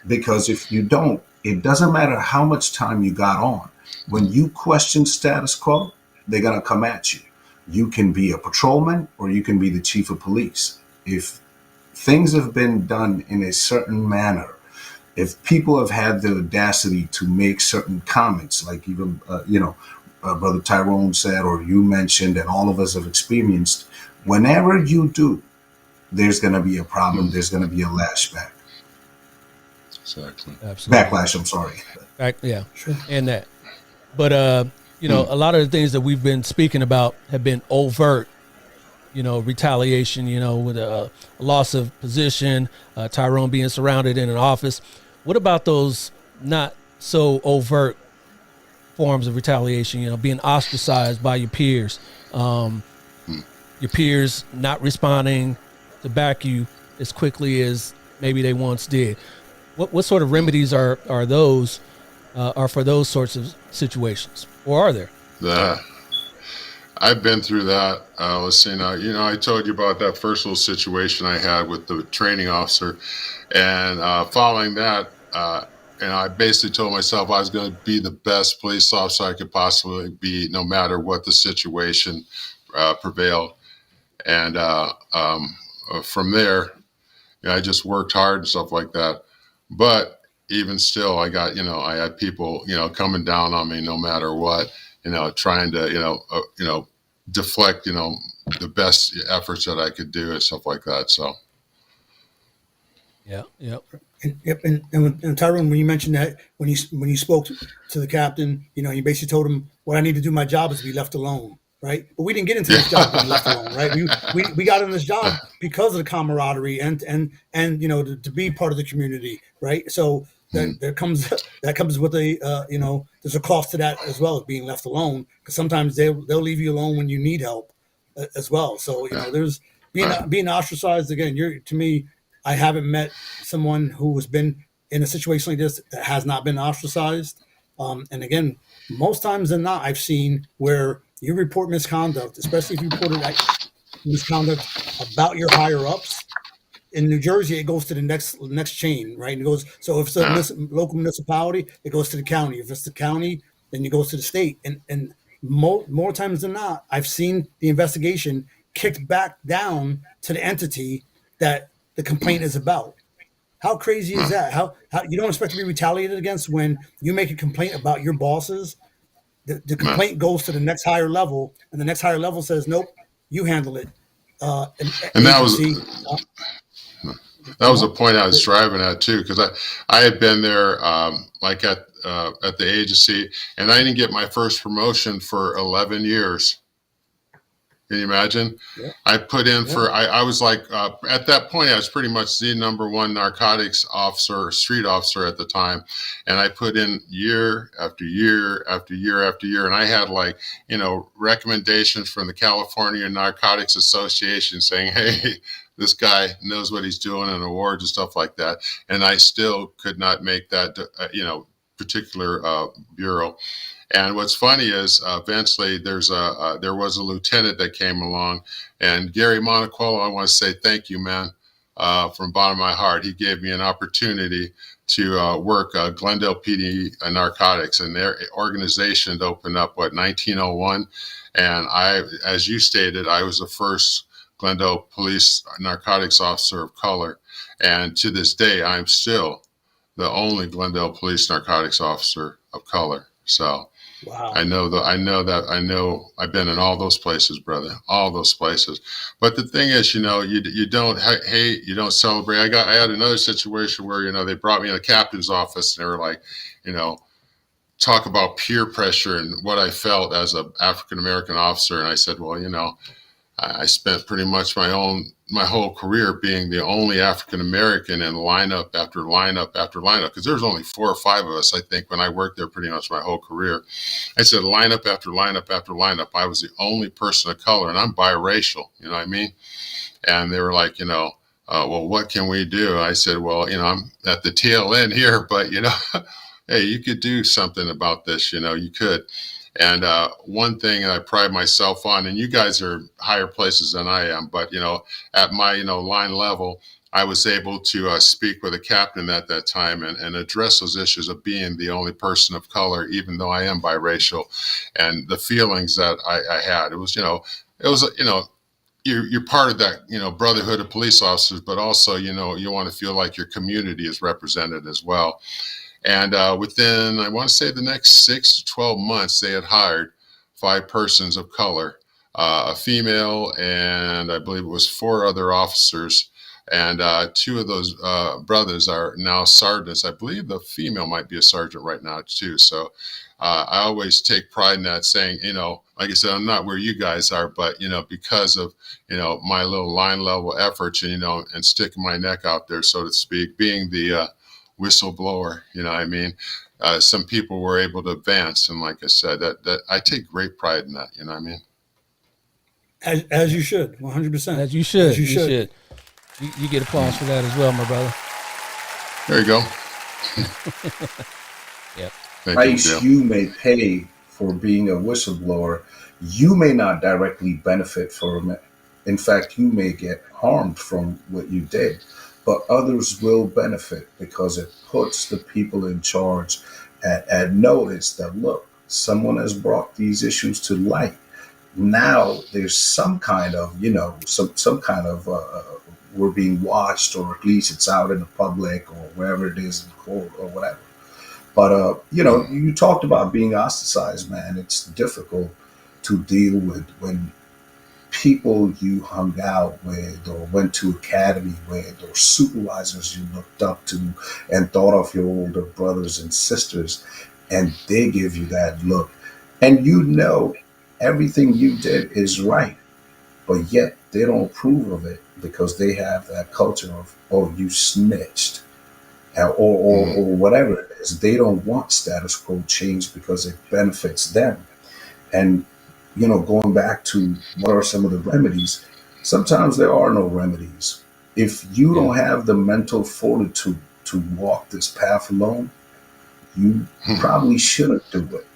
[SPEAKER 2] because if you don't, it doesn't matter how much time you got on. When you question status quo, they're gonna come at you. You can be a patrolman or you can be the chief of police. If things have been done in a certain manner, if people have had the audacity to make certain comments, like even Brother Tyrone said, or you mentioned, and all of us have experienced, whenever you do, there's going to be a problem. There's going to be a lashback.
[SPEAKER 3] Exactly.
[SPEAKER 1] Absolutely.
[SPEAKER 2] Backlash, I'm sorry.
[SPEAKER 1] Yeah,
[SPEAKER 4] Sure.
[SPEAKER 1] and that. But a lot of the things that we've been speaking about have been overt. Retaliation. With a loss of position, Tyrone being surrounded in an office. What about those not so overt forms of retaliation? Being ostracized by your peers, your peers not responding to back you as quickly as maybe they once did. What sort of remedies are those are for those sorts of situations, or are there?
[SPEAKER 3] That I've been through that. Let's see now. I told you about that first little situation I had with the training officer, and following that, and I basically told myself I was going to be the best police officer I could possibly be, no matter what the situation prevailed. And from there, I just worked hard and stuff like that. But even still, I had people, coming down on me no matter what, trying to, deflect, the best efforts that I could do and stuff like that. So,
[SPEAKER 1] Yeah. Yep.
[SPEAKER 4] Yep, and Tyrone, when you mentioned that, when you spoke to the captain, you basically told him what I need to do. My job is to be left alone, right? But we didn't get into this job to be left alone, right? We got in this job because of the camaraderie and to be part of the community, right? So that comes with there's a cost to that as well as being left alone, because sometimes they'll leave you alone when you need help as well. So there's being ostracized again. To me, I haven't met someone who has been in a situation like this that has not been ostracized. And again, most times than not, I've seen where you report misconduct, especially if you reported misconduct about your higher ups. In New Jersey, it goes to the next chain, right? And it goes. So if it's a local municipality, it goes to the county. If it's the county, then it goes to the state. And more times than not, I've seen the investigation kicked back down to the entity that the complaint is about. How crazy is that? How you don't expect to be retaliated against when you make a complaint about your bosses? The complaint goes to the next higher level, and the next higher level says, "Nope, you handle it." An
[SPEAKER 3] and that was
[SPEAKER 4] agency.
[SPEAKER 3] that was the point I was driving at too, because I had been there, like at the agency, and I didn't get my first promotion for 11 years. Can you imagine?
[SPEAKER 4] Yeah.
[SPEAKER 3] I put in for, I was like, at that point, I was pretty much the number one narcotics officer, street officer at the time. And I put in year after year after year after year. And I had recommendations from the California Narcotics Association saying, hey, this guy knows what he's doing, and awards and stuff like that. And I still could not make that, particular bureau. And what's funny is eventually there was a lieutenant that came along, and Gary Monaquello, I want to say thank you, man, from the bottom of my heart. He gave me an opportunity to work Glendale PD Narcotics, and their organization had opened up, 1901. And as you stated, I was the first Glendale Police Narcotics officer of color. And to this day, I'm still the only Glendale Police Narcotics officer of color. So
[SPEAKER 4] Wow.
[SPEAKER 3] I know I've been in all those places, brother, all those places. But the thing is, you don't hate, you don't celebrate. I had another situation where, they brought me in the captain's office, and they were like, talk about peer pressure and what I felt as a African-American officer. And I said, well, I spent pretty much my whole career being the only African American in lineup after lineup after lineup, because there's only 4 or 5 of us, I think, when I worked there pretty much my whole career. I said lineup after lineup after lineup. I was the only person of color, and I'm biracial, you know what I mean? And they were like, well, what can we do? I said, well, I'm at the tail end here, but, hey, you could do something about this, you could. And one thing I pride myself on, and you guys are higher places than I am, but, at my, line level, I was able to speak with a captain at that time and address those issues of being the only person of color, even though I am biracial, and the feelings that I had. It was, you're part of that, brotherhood of police officers, but also, you want to feel like your community is represented as well. And within, I want to say, the next 6 to 12 months, they had hired 5 persons of color, a female, and I believe it was 4 other officers. And 2 of those brothers are now sergeants. I believe the female might be a sergeant right now, too. So I always take pride in that, saying, like I said, I'm not where you guys are, but, because of, my little line level efforts and, and sticking my neck out there, so to speak, being the whistleblower, I mean, some people were able to advance. And like I said, that I take great pride in that, what I mean?
[SPEAKER 4] As you should, 100%.
[SPEAKER 1] As you should. You should. You get applause for that as well, my brother.
[SPEAKER 3] There you go.
[SPEAKER 1] Yep.
[SPEAKER 2] Price you may pay for being a whistleblower, you may not directly benefit from it. In fact, you may get harmed from what you did, but others will benefit because it puts the people in charge at notice that, look, someone has brought these issues to light. Now there's some kind of, some kind of, we're being watched, or at least it's out in the public or wherever it is in court or whatever. But, you talked about being ostracized, man. It's difficult to deal with when people you hung out with or went to academy with or supervisors you looked up to and thought of your older brothers and sisters, and they give you that look. And everything you did is right, but yet they don't approve of it because they have that culture of, oh, you snitched, or whatever it is. They don't want status quo change because it benefits them. And going back to what are some of the remedies, sometimes there are no remedies. If you don't have the mental fortitude to walk this path alone, you probably shouldn't do it.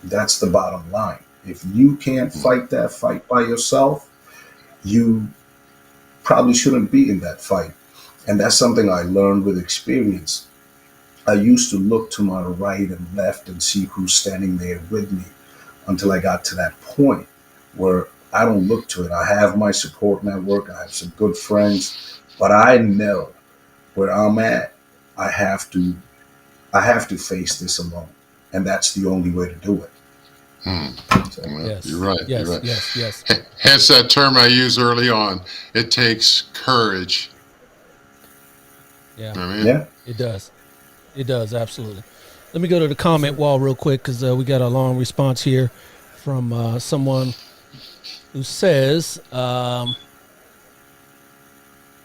[SPEAKER 2] That's the bottom line. If you can't fight that fight by yourself, you probably shouldn't be in that fight. And that's something I learned with experience. I used to look to my right and left and see who's standing there with me, until I got to that point where I don't look to it. I have my support network. I have some good friends, but I know where I'm at. I have to face this alone, and that's the only way to do it.
[SPEAKER 3] So,
[SPEAKER 1] yes.
[SPEAKER 3] You're right.
[SPEAKER 1] Yes,
[SPEAKER 3] you're right.
[SPEAKER 1] yes.
[SPEAKER 3] Hence that term I used early on. It takes courage.
[SPEAKER 1] Yeah.
[SPEAKER 2] Yeah.
[SPEAKER 1] It does. It does, absolutely. Let me go to the comment wall real quick, because we got a long response here from someone who says,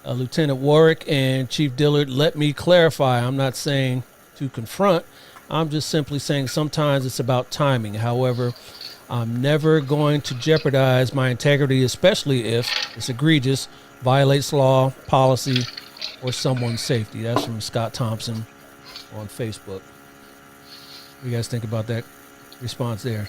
[SPEAKER 1] Lieutenant Warwick and Chief Dillard, let me clarify. I'm not saying to confront. I'm just simply saying sometimes it's about timing. However, I'm never going to jeopardize my integrity, especially if it's egregious, violates law, policy, or someone's safety. That's from Scott Thompson on Facebook. What do you guys think about that response there?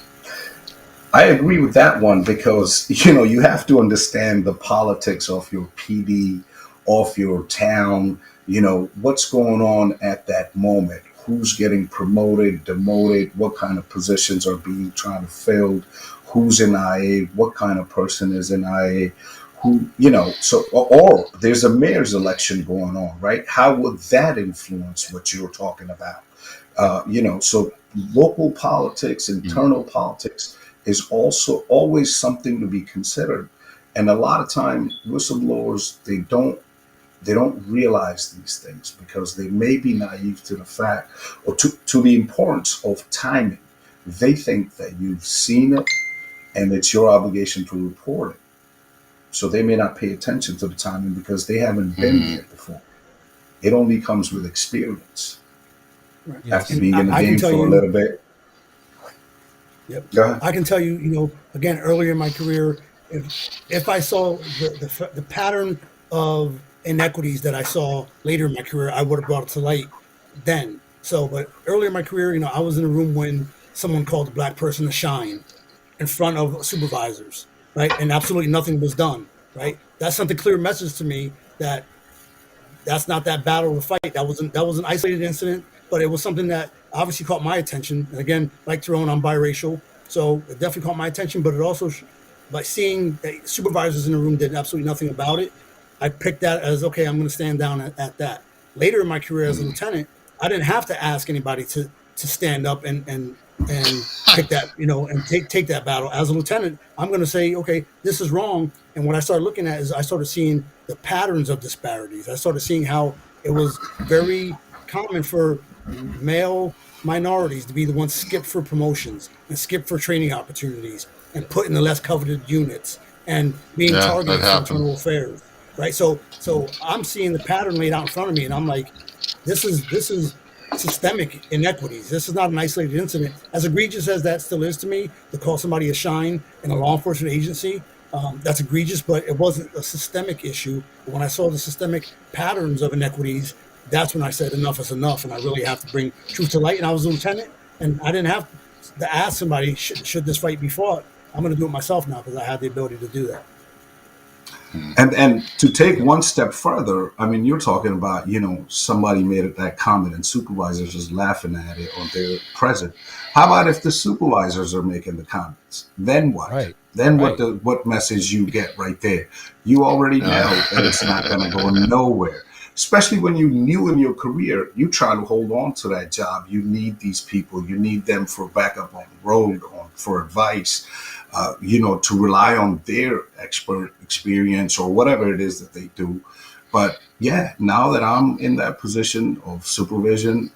[SPEAKER 2] I agree with that one because, you have to understand the politics of your PD, of your town, what's going on at that moment. Who's getting promoted, demoted, what kind of positions are being trying to filled, who's in IA, what kind of person is in IA, or there's a mayor's election going on, right? How would that influence what you're talking about? So local politics, internal politics is also always something to be considered. And a lot of time whistleblowers, they don't realize these things because they may be naive to the fact or to the importance of timing. They think that you've seen it and it's your obligation to report it. So they may not pay attention to the timing because they haven't been there before. It only comes with experience.
[SPEAKER 4] Right.
[SPEAKER 2] After
[SPEAKER 1] Yes.
[SPEAKER 2] being in the
[SPEAKER 4] I can
[SPEAKER 2] game
[SPEAKER 4] tell
[SPEAKER 2] for a
[SPEAKER 4] you,
[SPEAKER 2] little bit.
[SPEAKER 4] yep.
[SPEAKER 2] Go ahead.
[SPEAKER 4] I can tell you, again, earlier in my career, if I saw the pattern of inequities that I saw later in my career, I would have brought it to light then. So, but earlier in my career, I was in a room when someone called a black person a shine in front of supervisors, right? And absolutely nothing was done, right? That sent a clear message to me that that's not that battle to fight. That was an isolated incident, but it was something that obviously caught my attention. And again, like Tyrone, I'm biracial, so it definitely caught my attention. But it also, by seeing that supervisors in the room did absolutely nothing about it, I picked that as okay. I'm going to stand down at that. Later in my career as a lieutenant, I didn't have to ask anybody to stand up and pick that, and take that battle. As a lieutenant, I'm going to say, okay, this is wrong. And what I started looking at is I started seeing the patterns of disparities. I started seeing how it was very common for male minorities to be the ones skipped for promotions and skipped for training opportunities and put in the less coveted units and being
[SPEAKER 3] Yeah, that
[SPEAKER 4] targeted for
[SPEAKER 3] happened.
[SPEAKER 4] internal affairs. Right. So I'm seeing the pattern laid out in front of me, and I'm like, this is systemic inequities. This is not an isolated incident. As egregious as that still is to me, to call somebody a shine in a law enforcement agency, that's egregious, but it wasn't a systemic issue. But when I saw the systemic patterns of inequities, that's when I said enough is enough, and I really have to bring truth to light. And I was a lieutenant, and I didn't have to ask somebody, should this fight be fought? I'm going to do it myself now because I have the ability to do that.
[SPEAKER 2] And to take one step further, I mean, you're talking about, somebody made that comment and supervisors is laughing at it or they're present. How about if the supervisors are making the comments? Then what?
[SPEAKER 1] Right.
[SPEAKER 2] Then
[SPEAKER 1] Right.
[SPEAKER 2] what message you get right there? You already know that it's not going to go nowhere. Especially when you new in your career, you try to hold on to that job. You need these people. You need them for backup on the road, for advice. To rely on their expert experience or whatever it is that they do. But yeah, now that I'm in that position of supervision,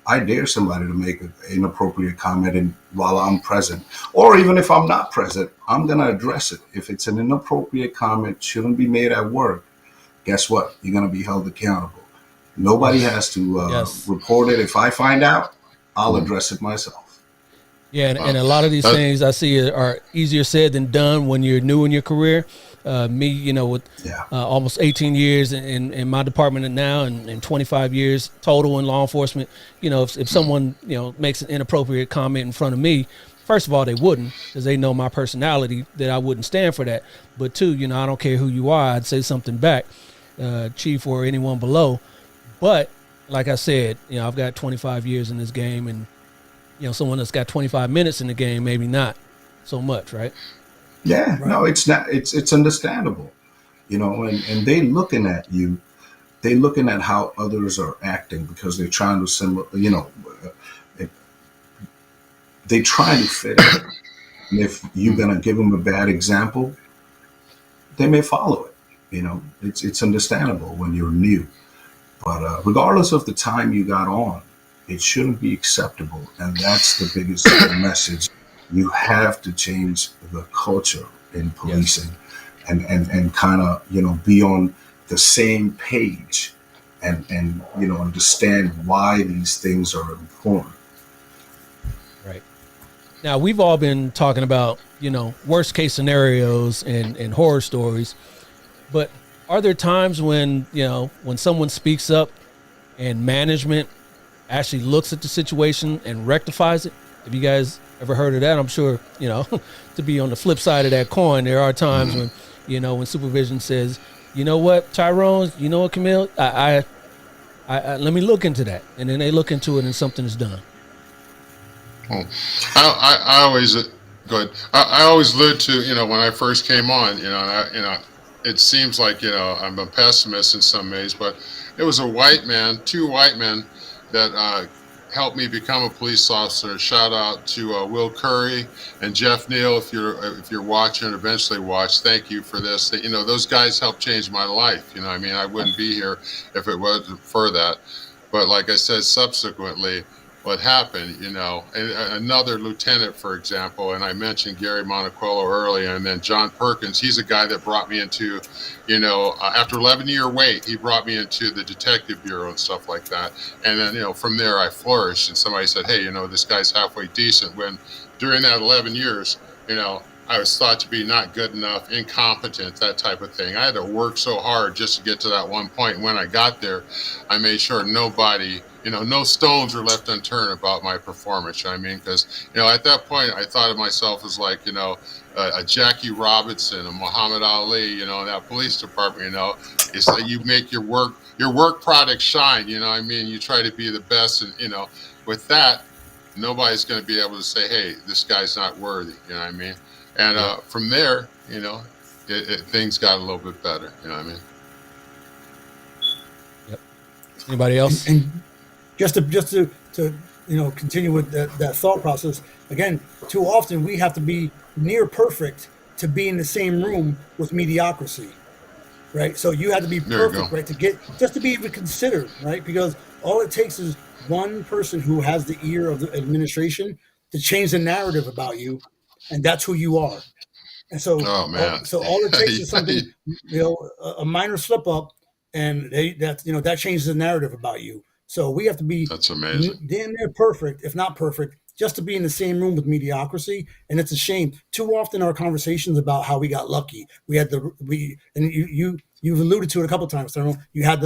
[SPEAKER 2] I dare somebody to make an inappropriate comment while I'm present. Or even if I'm not present, I'm going to address it. If it's an inappropriate comment, shouldn't be made at work, guess what? You're going to be held accountable. Nobody
[SPEAKER 1] Yes.
[SPEAKER 2] has to
[SPEAKER 1] Yes.
[SPEAKER 2] report it. If I find out, I'll address it myself.
[SPEAKER 1] Yeah, and
[SPEAKER 3] Wow.
[SPEAKER 1] a lot of these
[SPEAKER 3] That,
[SPEAKER 1] things I see are easier said than done when you're new in your career. Me, with
[SPEAKER 2] Yeah.
[SPEAKER 1] almost 18 years in my department now and 25 years total in law enforcement, if someone, makes an inappropriate comment in front of me, first of all, they wouldn't because they know my personality that I wouldn't stand for that. But two, I don't care who you are, I'd say something back, chief or anyone below. But like I said, I've got 25 years in this game and someone that's got 25 minutes in the game, maybe not so much, right?
[SPEAKER 2] Yeah,
[SPEAKER 4] Right.
[SPEAKER 2] no, it's not. It's understandable, and they looking at you. They looking at how others are acting because they're trying to it- they trying to fit in. And if you're gonna give them a bad example, they may follow it. It's understandable when you're new, but regardless of the time you got on, it shouldn't be acceptable, and that's the biggest message. You have to change the culture in
[SPEAKER 1] Yes.
[SPEAKER 2] policing, and kind of be on the same page, and understand why these things are important.
[SPEAKER 1] Right. Now we've all been talking about, worst case scenarios and horror stories, but are there times when, when someone speaks up and management actually looks at the situation and rectifies it? Have you guys ever heard of that? I'm sure, to be on the flip side of that coin, there are times when, when supervision says, you know what, Tyrone, you know what, Camille, I let me look into that. And then they look into it and something is done.
[SPEAKER 3] well, I always go ahead. I always allude to when I first came on, it seems like I'm a pessimist in some ways, but it was two white men that helped me become a police officer. Shout out to Will Curry and Jeff Neal if you're watching, eventually watch. Thank you for this. Those guys helped change my life. I mean, I wouldn't be here if it wasn't for that. But like I said, subsequently, what happened, and another lieutenant, for example, and I mentioned Gary Monaquillo earlier, and then John Perkins, he's a guy that brought me into, after 11-year wait, he brought me into the detective bureau and stuff like that. And then, from there I flourished, and somebody said, hey, this guy's halfway decent, when during that 11 years, I was thought to be not good enough, incompetent, that type of thing. I had to work so hard just to get to that one point. And when I got there, I made sure nobody, no stones were left unturned about my performance. I mean, because, at that point, I thought of myself as like, a Jackie Robinson, a Muhammad Ali, in that police department, it's that you make your work product shine, I mean, you try to be the best. And, with that, nobody's going to be able to say, hey, this guy's not worthy. You know what I mean? And from there, things got a little bit better. You know what I mean?
[SPEAKER 1] Yep. Anybody else?
[SPEAKER 4] And just to continue with that thought process again, too often we have to be near perfect to be in the same room with mediocrity, right? So you have to be perfect, right, to be even considered, right? Because all it takes is one person who has the ear of the administration to change the narrative about you, and that's who you are. And so,
[SPEAKER 3] oh man,
[SPEAKER 4] so all it takes is something, a minor slip up, and that changes the narrative about you. So we have to be
[SPEAKER 3] that's amazing,
[SPEAKER 4] damn near perfect, if not perfect, just to be in the same room with mediocrity. And it's a shame. Too often our conversations about how we got lucky. You've alluded to it a couple of times. You got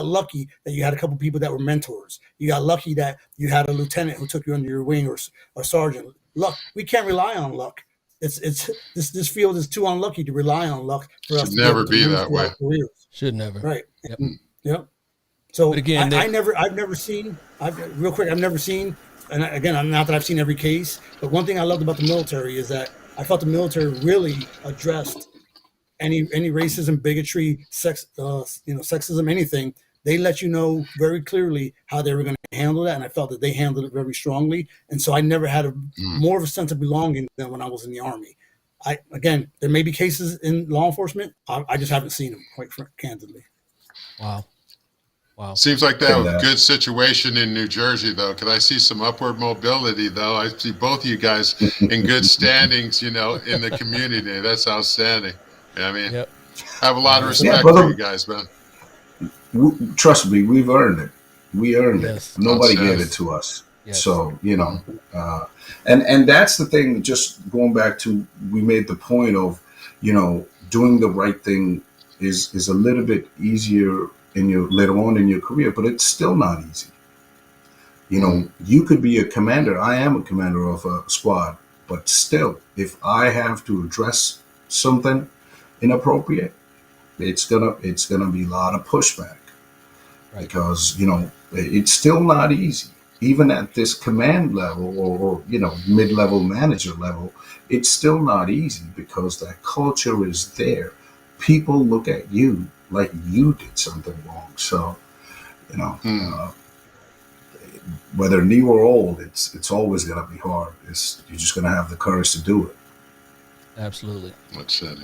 [SPEAKER 4] lucky that you had a couple of people that were mentors. You got lucky that you had a lieutenant who took you under your wing, or sergeant. Luck. We can't rely on luck. This field is too unlucky to rely on luck for us
[SPEAKER 3] should
[SPEAKER 4] to
[SPEAKER 3] never
[SPEAKER 4] be able to
[SPEAKER 3] be that way.
[SPEAKER 4] careers.
[SPEAKER 1] Should never.
[SPEAKER 4] Right.
[SPEAKER 1] Yep.
[SPEAKER 4] Yep. So
[SPEAKER 1] but again,
[SPEAKER 4] I've never seen, and again, not that I've seen every case, but one thing I loved about the military is that I felt the military really addressed any racism, bigotry, sexism, anything. They let you know very clearly how they were going to handle that, and I felt that they handled it very strongly. And so I never had more of a sense of belonging than when I was in the Army. Again, there may be cases in law enforcement. I just haven't seen them, quite candidly.
[SPEAKER 1] Wow.
[SPEAKER 3] Seems like they have a good situation in New Jersey, though. Because I see some upward mobility, though. I see both of you guys in good standings, in the community. That's outstanding. You know what I mean?
[SPEAKER 1] Yep.
[SPEAKER 3] I have a lot of respect for you guys, man.
[SPEAKER 2] Trust me, we've earned it. We earned it. Nobody gave it to us.
[SPEAKER 1] Yes.
[SPEAKER 2] So, and that's the thing, just going back to, we made the point of, doing the right thing is a little bit easier later on in your career, but it's still not easy. You could be a commander. I am a commander of a squad, but still, if I have to address something inappropriate, it's gonna be a lot of pushback, right? Because it's still not easy, even at this command level or mid-level manager level. It's still not easy because that culture is there. People look at you like you did something wrong. So, whether new or old, it's always going to be hard. You're just going to have the courage to do it.
[SPEAKER 1] Absolutely.
[SPEAKER 3] That's it.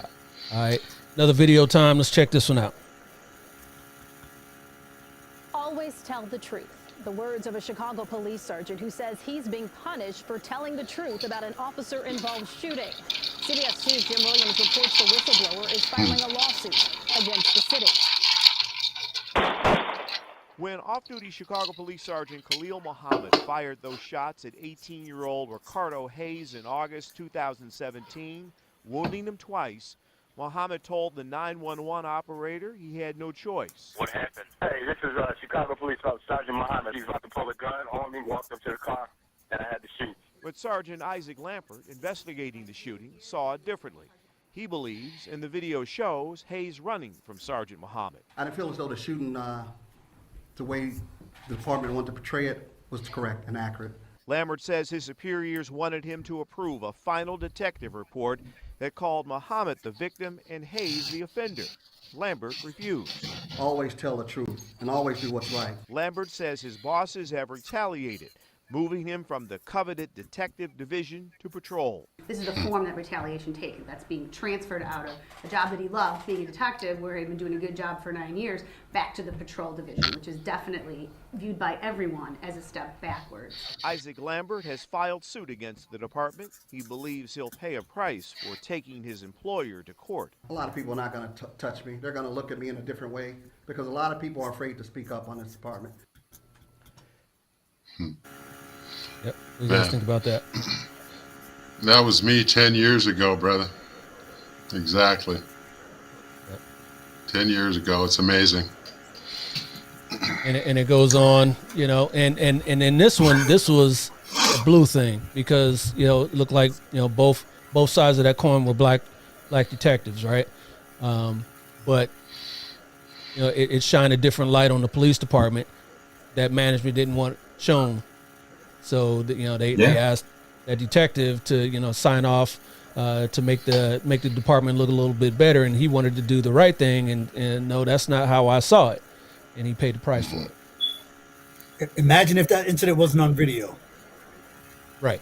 [SPEAKER 1] All right. Another video time. Let's check this one out.
[SPEAKER 10] Always tell the truth. The words of a Chicago police sergeant who says he's being punished for telling the truth about an officer-involved shooting. CBS 2's Jim Williams reports the whistleblower is filing a lawsuit against the city.
[SPEAKER 11] When off-duty Chicago Police Sergeant Khalil Muhammad fired those shots at 18-year-old Ricardo Hayes in August 2017, wounding him twice, Muhammad told the 911 operator he had no choice.
[SPEAKER 12] What happened? Hey, this is Chicago Police Sergeant Muhammad. He's about to pull a gun on me, walked up to the car, and I had to shoot.
[SPEAKER 11] But Sergeant Isaac Lampert, investigating the shooting, saw it differently. He believes, and the video shows, Hayes running from Sergeant Muhammad.
[SPEAKER 13] I didn't feel as though the shooting, the way the department wanted to portray it, was correct and accurate.
[SPEAKER 11] Lampert says his superiors wanted him to approve a final detective report that called Muhammad the victim and Hayes the offender. Lambert refused.
[SPEAKER 13] Always tell the truth and always do what's right.
[SPEAKER 11] Lambert says his bosses have retaliated moving him from the coveted detective division to patrol.
[SPEAKER 14] This is the form that retaliation takes. That's being transferred out of a job that he loved, being a detective, where he'd been doing a good job for 9 years, back to the patrol division, which is definitely viewed by everyone as a step backwards.
[SPEAKER 11] Isaac Lambert has filed suit against the department. He believes he'll pay a price for taking his employer to court.
[SPEAKER 13] A lot of people are not going to touch me. They're going to look at me in a different way because a lot of people are afraid to speak up on this department.
[SPEAKER 1] Yep. What do you guys think about that?
[SPEAKER 3] That was me 10 years ago, brother. Exactly.
[SPEAKER 1] Yep.
[SPEAKER 3] 10 years ago. It's amazing.
[SPEAKER 1] And it goes on, you know, and in this one, this was a blue thing because, you know, it looked like, you know, both sides of that coin were black detectives, right? But, you know, it shined a different light on the police department that management didn't want shown. So, you know, they asked that detective to, you know, sign off to make the department look a little bit better, and he wanted to do the right thing, and no, that's not how I saw it, and he paid the price for it.
[SPEAKER 4] Imagine if that incident wasn't on video.
[SPEAKER 1] Right.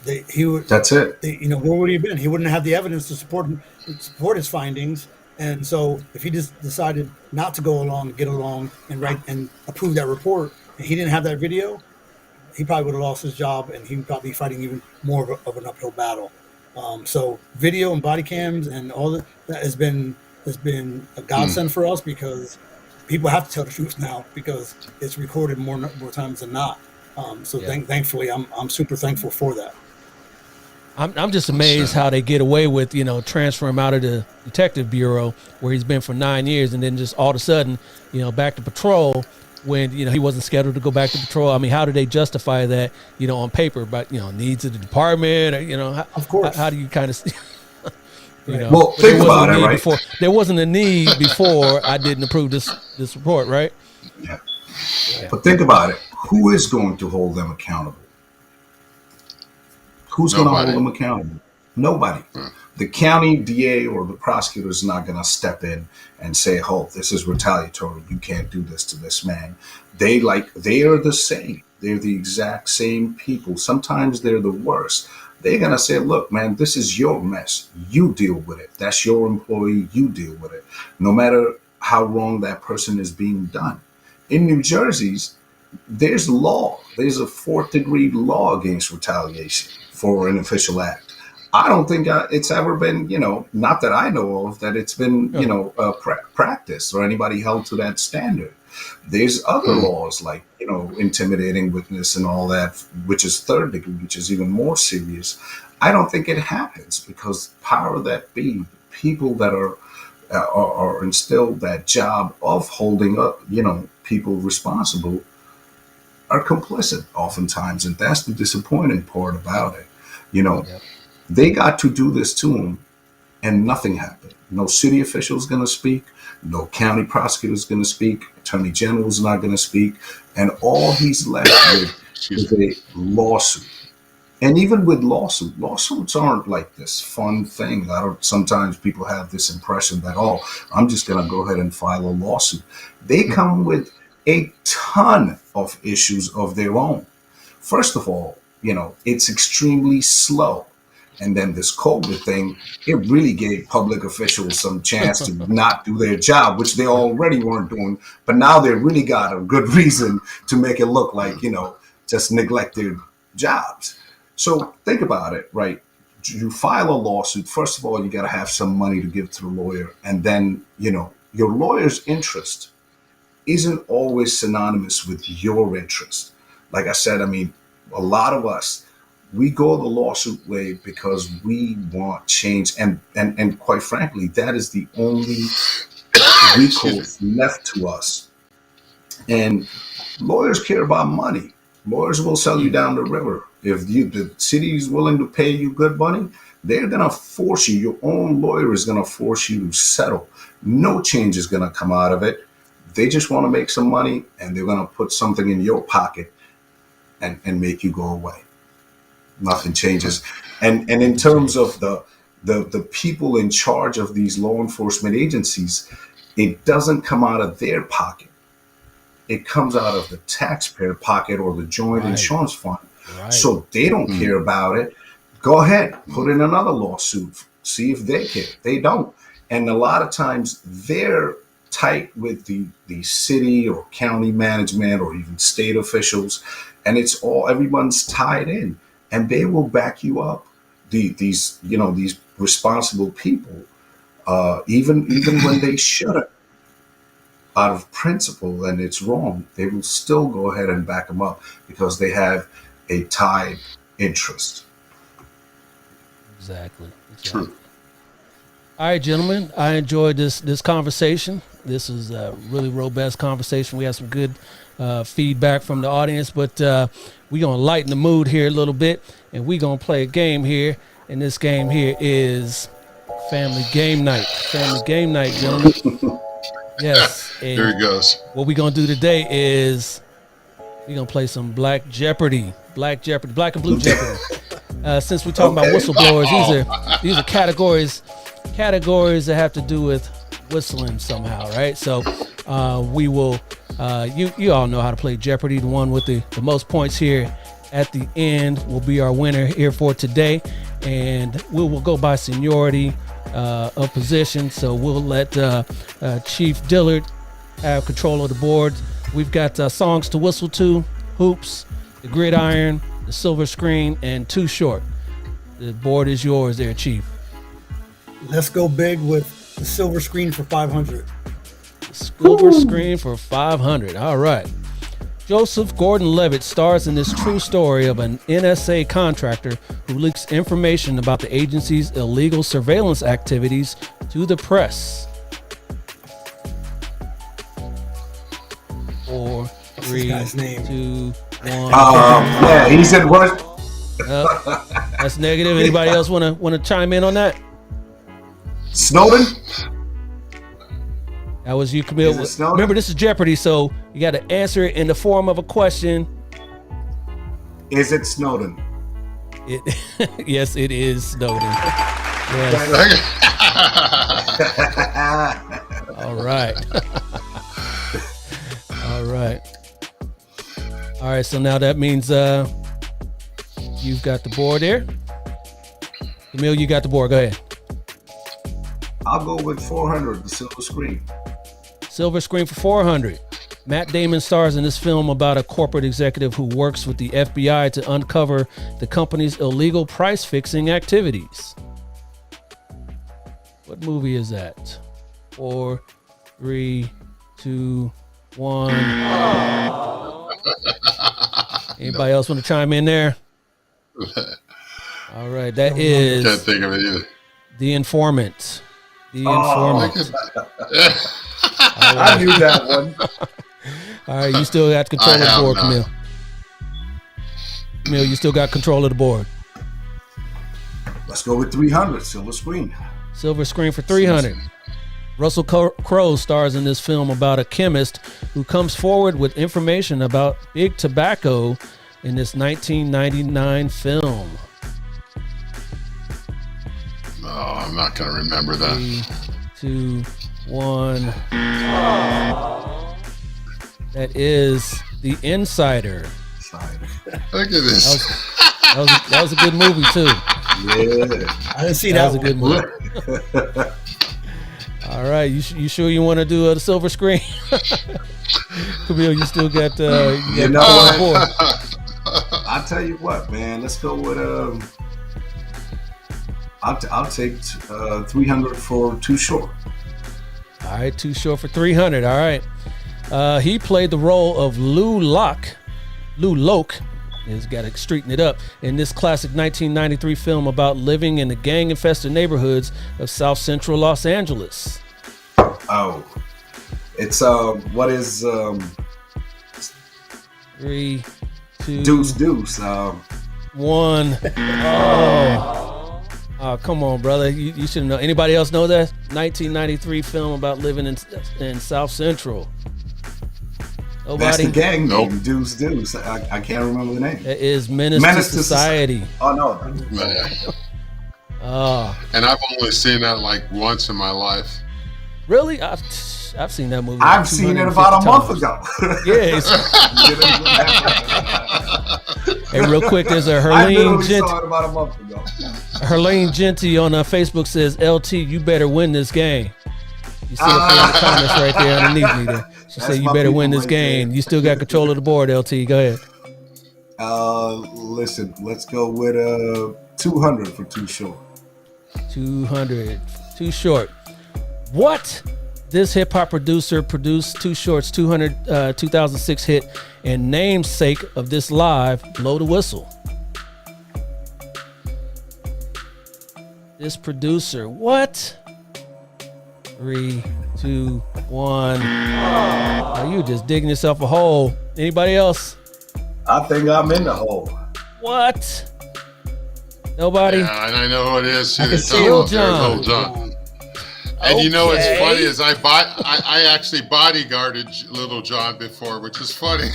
[SPEAKER 2] That's it.
[SPEAKER 4] You know, where would he have been? He wouldn't have the evidence to support his findings, and so if he just decided not to get along, and write and approve that report, and he didn't have that video, he probably would have lost his job, and he would probably be fighting even more of an uphill battle. So video and body cams and all that has been a godsend for us, because people have to tell the truth now because it's recorded more times than not. Thankfully, I'm super thankful for that.
[SPEAKER 1] I'm just amazed how they get away with, you know, transfer him out of the detective bureau where he's been for 9 years, and then just all of a sudden, you know, back to patrol when, you know, he wasn't scheduled to go back to patrol. I mean, how do they justify that, you know, on paper? But, you know, needs of the department, or, you know,
[SPEAKER 4] of course.
[SPEAKER 1] How do you kind of, you know?
[SPEAKER 2] Well, think about it, right?
[SPEAKER 1] There wasn't a need before I didn't approve this report, right?
[SPEAKER 2] Yeah. But think about it. Who is going to hold them accountable? Who's going to hold them accountable? Nobody. The county DA or the prosecutor is not going to step in and say, "Oh, this is retaliatory. You can't do this to this man." They are the same. They're the exact same people. Sometimes they're the worst. They're going to say, "Look, man, this is your mess. You deal with it. That's your employee. You deal with it." No matter how wrong that person is being done. In New Jersey's, there's law. There's a 4th-degree law against retaliation for an official act. I don't think it's ever been, you know, not that I know of, that it's been, you know, practiced or anybody held to that standard. There's other laws like, you know, intimidating witness and all that, which is 3rd degree, which is even more serious. I don't think it happens because power that be, people that are instilled that job of holding up, you know, people responsible are complicit oftentimes. And that's the disappointing part about it. You know, they got to do this to him and nothing happened. No city official is going to speak. No county prosecutor is going to speak. Attorney General is not going to speak. And all he's left with is a lawsuit. And even with lawsuits aren't like this fun thing. Sometimes people have this impression that, oh, I'm just going to go ahead and file a lawsuit. They come with a ton of issues of their own. First of all, you know, it's extremely slow. And then this COVID thing, it really gave public officials some chance to not do their job, which they already weren't doing. But now they really got a good reason to make it look like, you know, just neglected jobs. So think about it, right? You file a lawsuit. First of all, you got to have some money to give to the lawyer. And then, you know, your lawyer's interest isn't always synonymous with your interest. Like I said, I mean, a lot of us, we go the lawsuit way because we want change. And quite frankly, that is the only recourse left to us. And lawyers care about money. Lawyers will sell you down the river. If the city is willing to pay you good money, they're going to force you. Your own lawyer is going to force you to settle. No change is going to come out of it. They just want to make some money, and they're going to put something in your pocket and make you go away. Nothing changes. And in terms of the people in charge of these law enforcement agencies, it doesn't come out of their pocket. it comes out of the taxpayer pocket or the joint
[SPEAKER 1] Right.
[SPEAKER 2] insurance fund.
[SPEAKER 1] Right.
[SPEAKER 2] So they don't care about it. Go ahead, put in another lawsuit. See if they care. They don't. And a lot of times they're tight with the city or county management or even state officials. And it's all, everyone's tied in. And they will back you up. These responsible people, even when they shouldn't, out of principle, and it's wrong, they will still go ahead and back them up because they have a tied interest.
[SPEAKER 1] Exactly.
[SPEAKER 3] True.
[SPEAKER 1] All right, gentlemen, I enjoyed this conversation. This is a really robust conversation. We had some good feedback from the audience, but we're going to lighten the mood here a little bit, and we're going to play a game here, and this game here is Family Game Night. Family Game Night, gentlemen. Yes.
[SPEAKER 3] Here he goes.
[SPEAKER 1] What we're going to do today is we're going to play some Black Jeopardy. Black Jeopardy. Black and Blue Jeopardy. Since we're talking about whistleblowers, these are categories that have to do with whistling somehow, right? So we will, you all know how to play Jeopardy. The one with the most points here at the end will be our winner here for today. And we will go by seniority of position. So we'll let Chief Dillard have control of the board. We've got songs to whistle to, hoops, the gridiron, the silver screen, and Too Short. The board is yours there, Chief.
[SPEAKER 4] Let's go big with the silver screen for 500.
[SPEAKER 1] Silver screen for 500. All right. Joseph Gordon-Levitt stars in this true story of an NSA contractor who leaks information about the agency's illegal surveillance activities to the press. 4, 3, 2, 1.
[SPEAKER 2] Yeah, he said what?
[SPEAKER 1] That's negative. Anybody else want to chime in on that?
[SPEAKER 2] Snowden?
[SPEAKER 1] That was you, Camille. Remember, this is Jeopardy, so you got to answer it in the form of a question.
[SPEAKER 2] Is it Snowden?
[SPEAKER 1] Yes, it is Snowden. Yes. All right. All right. All right, so now that means you've got the board there. Camille, you got the board. Go ahead.
[SPEAKER 2] I'll go with 400, the silver screen.
[SPEAKER 1] Silver screen for 400. Matt Damon stars in this film about a corporate executive who works with the FBI to uncover the company's illegal price fixing activities. What movie is that? 4, 3, 2, 1. Anybody else want to chime in there? All right, that is.
[SPEAKER 3] Can't think of it either.
[SPEAKER 1] The Informant. The Informant.
[SPEAKER 2] I knew that one.
[SPEAKER 1] All right, you still got control of the board, Camille. Camille, you still got control of the board.
[SPEAKER 2] Let's go with 300, silver screen.
[SPEAKER 1] Silver screen for 300. Russell Crowe stars in this film about a chemist who comes forward with information about big tobacco in this 1999 film.
[SPEAKER 3] Oh, I'm not going to remember that.
[SPEAKER 1] 3, 2, 1. That is The Insider.
[SPEAKER 3] Look at this.
[SPEAKER 1] That was a good movie too.
[SPEAKER 2] Yeah,
[SPEAKER 4] I didn't see
[SPEAKER 1] That
[SPEAKER 4] that,
[SPEAKER 1] was a good movie. All right, you sure you want to do the silver screen? Camille, you still got
[SPEAKER 2] you know what? I'll tell you what, man. Let's go with I'll take 300 for Too Short.
[SPEAKER 1] All right, Too Short for 300. All right. He played the role of Lou Loke. He's got to straighten it up. In this classic 1993 film about living in the gang-infested neighborhoods of South Central Los Angeles.
[SPEAKER 2] Oh, it's what is
[SPEAKER 1] 3, 2,
[SPEAKER 2] Deuce.
[SPEAKER 1] 1. Oh, come on, brother. You should know. Anybody else know that? 1993 film about living in South Central. Nobody?
[SPEAKER 2] That's the gang
[SPEAKER 3] Nope.
[SPEAKER 2] name, Deuce. I can't remember the name.
[SPEAKER 1] It is Menace to Society.
[SPEAKER 2] Oh, no.
[SPEAKER 1] Oh.
[SPEAKER 3] And I've only seen that like once in my life.
[SPEAKER 1] Really? I've seen that movie.
[SPEAKER 2] I've seen it about a month ago.
[SPEAKER 1] Yeah. Hey, real quick, there's a Herlene
[SPEAKER 2] saw it about a month ago.
[SPEAKER 1] Herlene Genty on Facebook says, "LT, you better win this game." You see it in the comments right there underneath me there. She said, "You better win this game. You still got control of the board, LT. Go ahead."
[SPEAKER 2] Listen, let's go with 200 for Too Short.
[SPEAKER 1] 200, Too Short. What? This hip hop producer produced Too Short's 2006 hit and namesake of this live, Blow the Whistle. This producer, what? 3, 2, 1. Oh, you just digging yourself a hole. Anybody else?
[SPEAKER 2] I think I'm in the hole.
[SPEAKER 1] What? Nobody?
[SPEAKER 3] Yeah, and I know who it is.
[SPEAKER 1] Lil Jon.
[SPEAKER 3] Lil Jon. And you know what's funny is I actually bodyguarded Little John before, which is funny.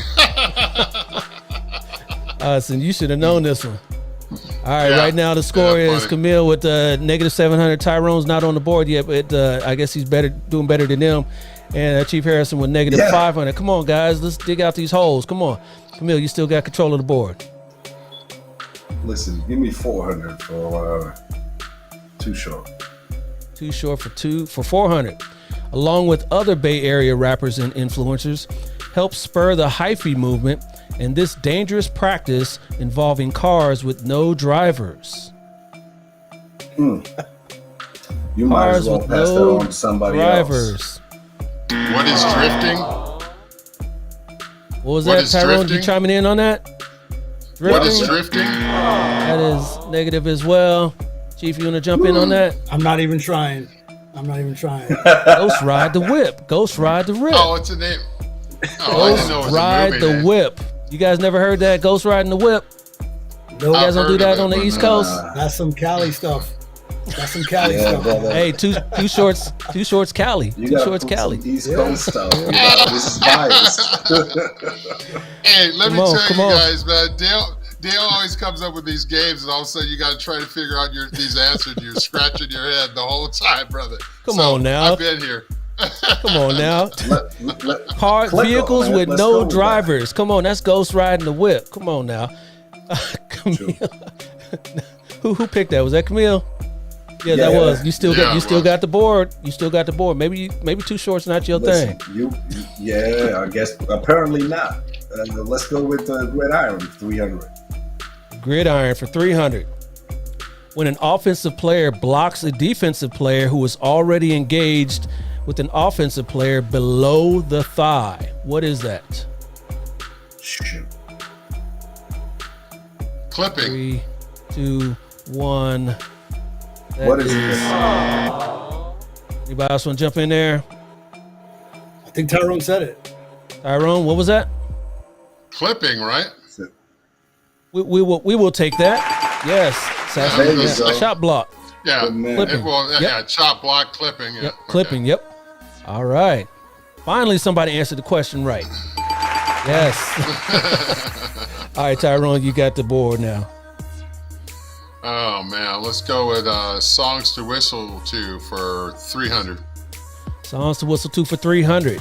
[SPEAKER 1] So you should have known this one. All right,
[SPEAKER 3] Yeah.
[SPEAKER 1] right now the score
[SPEAKER 3] Yeah,
[SPEAKER 1] is
[SPEAKER 3] funny.
[SPEAKER 1] Camille with negative 700. Tyrone's not on the board yet, but I guess he's doing better than them. And Chief Harrison with negative 500. Come on, guys, let's dig out these holes. Come on, Camille, you still got control of the board.
[SPEAKER 2] Listen, give me 400 for Too Short.
[SPEAKER 1] Too Short for 400. Along with other Bay Area rappers and influencers, helped spur the hyphy movement and this dangerous practice involving cars with no drivers.
[SPEAKER 2] You might as well pass that on to somebody else.
[SPEAKER 3] What is drifting?
[SPEAKER 1] What was
[SPEAKER 3] What
[SPEAKER 1] that,
[SPEAKER 3] is
[SPEAKER 1] Tyrone?
[SPEAKER 3] drifting?
[SPEAKER 1] You chiming in on that?
[SPEAKER 3] What is drifting?
[SPEAKER 1] That is negative as well. Chief, you want to jump in on that?
[SPEAKER 4] I'm not even trying.
[SPEAKER 1] Ghost Ride the Whip. Ghost Ride the Whip.
[SPEAKER 3] Oh, it's a name. Oh, I didn't know it
[SPEAKER 1] Ghost
[SPEAKER 3] was a
[SPEAKER 1] Ride
[SPEAKER 3] movie
[SPEAKER 1] the
[SPEAKER 3] name.
[SPEAKER 1] Whip. You guys never heard that? Ghost Riding the Whip? You guys don't do that on the East Coast?
[SPEAKER 4] That's some Cali stuff. Brother.
[SPEAKER 1] Hey, too shorts Cali.
[SPEAKER 2] You
[SPEAKER 1] Too
[SPEAKER 2] gotta
[SPEAKER 1] shorts
[SPEAKER 2] put
[SPEAKER 1] Cali.
[SPEAKER 2] some East Coast stuff. This is biased.
[SPEAKER 3] Hey, let me
[SPEAKER 1] Come
[SPEAKER 3] tell you
[SPEAKER 1] on.
[SPEAKER 3] guys, man. Dale always comes up with these games, and all of a sudden you got to try to figure out these answers. You're scratching your head the whole time, brother.
[SPEAKER 1] Come on now.
[SPEAKER 3] I've been here.
[SPEAKER 1] Come on now. Car
[SPEAKER 2] Click
[SPEAKER 1] vehicles
[SPEAKER 2] on, man.
[SPEAKER 1] with
[SPEAKER 2] Let's
[SPEAKER 1] no
[SPEAKER 2] go with
[SPEAKER 1] drivers. Come on, that's Ghost Riding the Whip. Come on now. Camille. Who picked that? Was that Camille? Yeah, that was. You still got the board. You still got the board. Maybe Too Short's not your thing.
[SPEAKER 2] I guess apparently not. Let's go with Gridiron 300.
[SPEAKER 1] Gridiron for 300. When an offensive player blocks a defensive player who is already engaged with an offensive player below the thigh. What is that?
[SPEAKER 2] Shoot.
[SPEAKER 3] Clipping.
[SPEAKER 1] 3, 2, 1.
[SPEAKER 2] What is this?
[SPEAKER 1] Anybody else want to jump in there?
[SPEAKER 4] I think Tyrone said it.
[SPEAKER 1] Tyrone, what was that?
[SPEAKER 3] Clipping, right?
[SPEAKER 1] We will take that. Yes.
[SPEAKER 2] There you go.
[SPEAKER 1] Shot block.
[SPEAKER 3] Yeah.
[SPEAKER 1] Clipping.
[SPEAKER 3] Yeah, chop block clipping. Yeah.
[SPEAKER 1] Yep. Clipping. Yep. All right. Finally, somebody answered the question right. Yes. All right, Tyrone, you got the board now.
[SPEAKER 3] Oh man, let's go with songs to whistle to for 300.
[SPEAKER 1] Songs to whistle to for 300.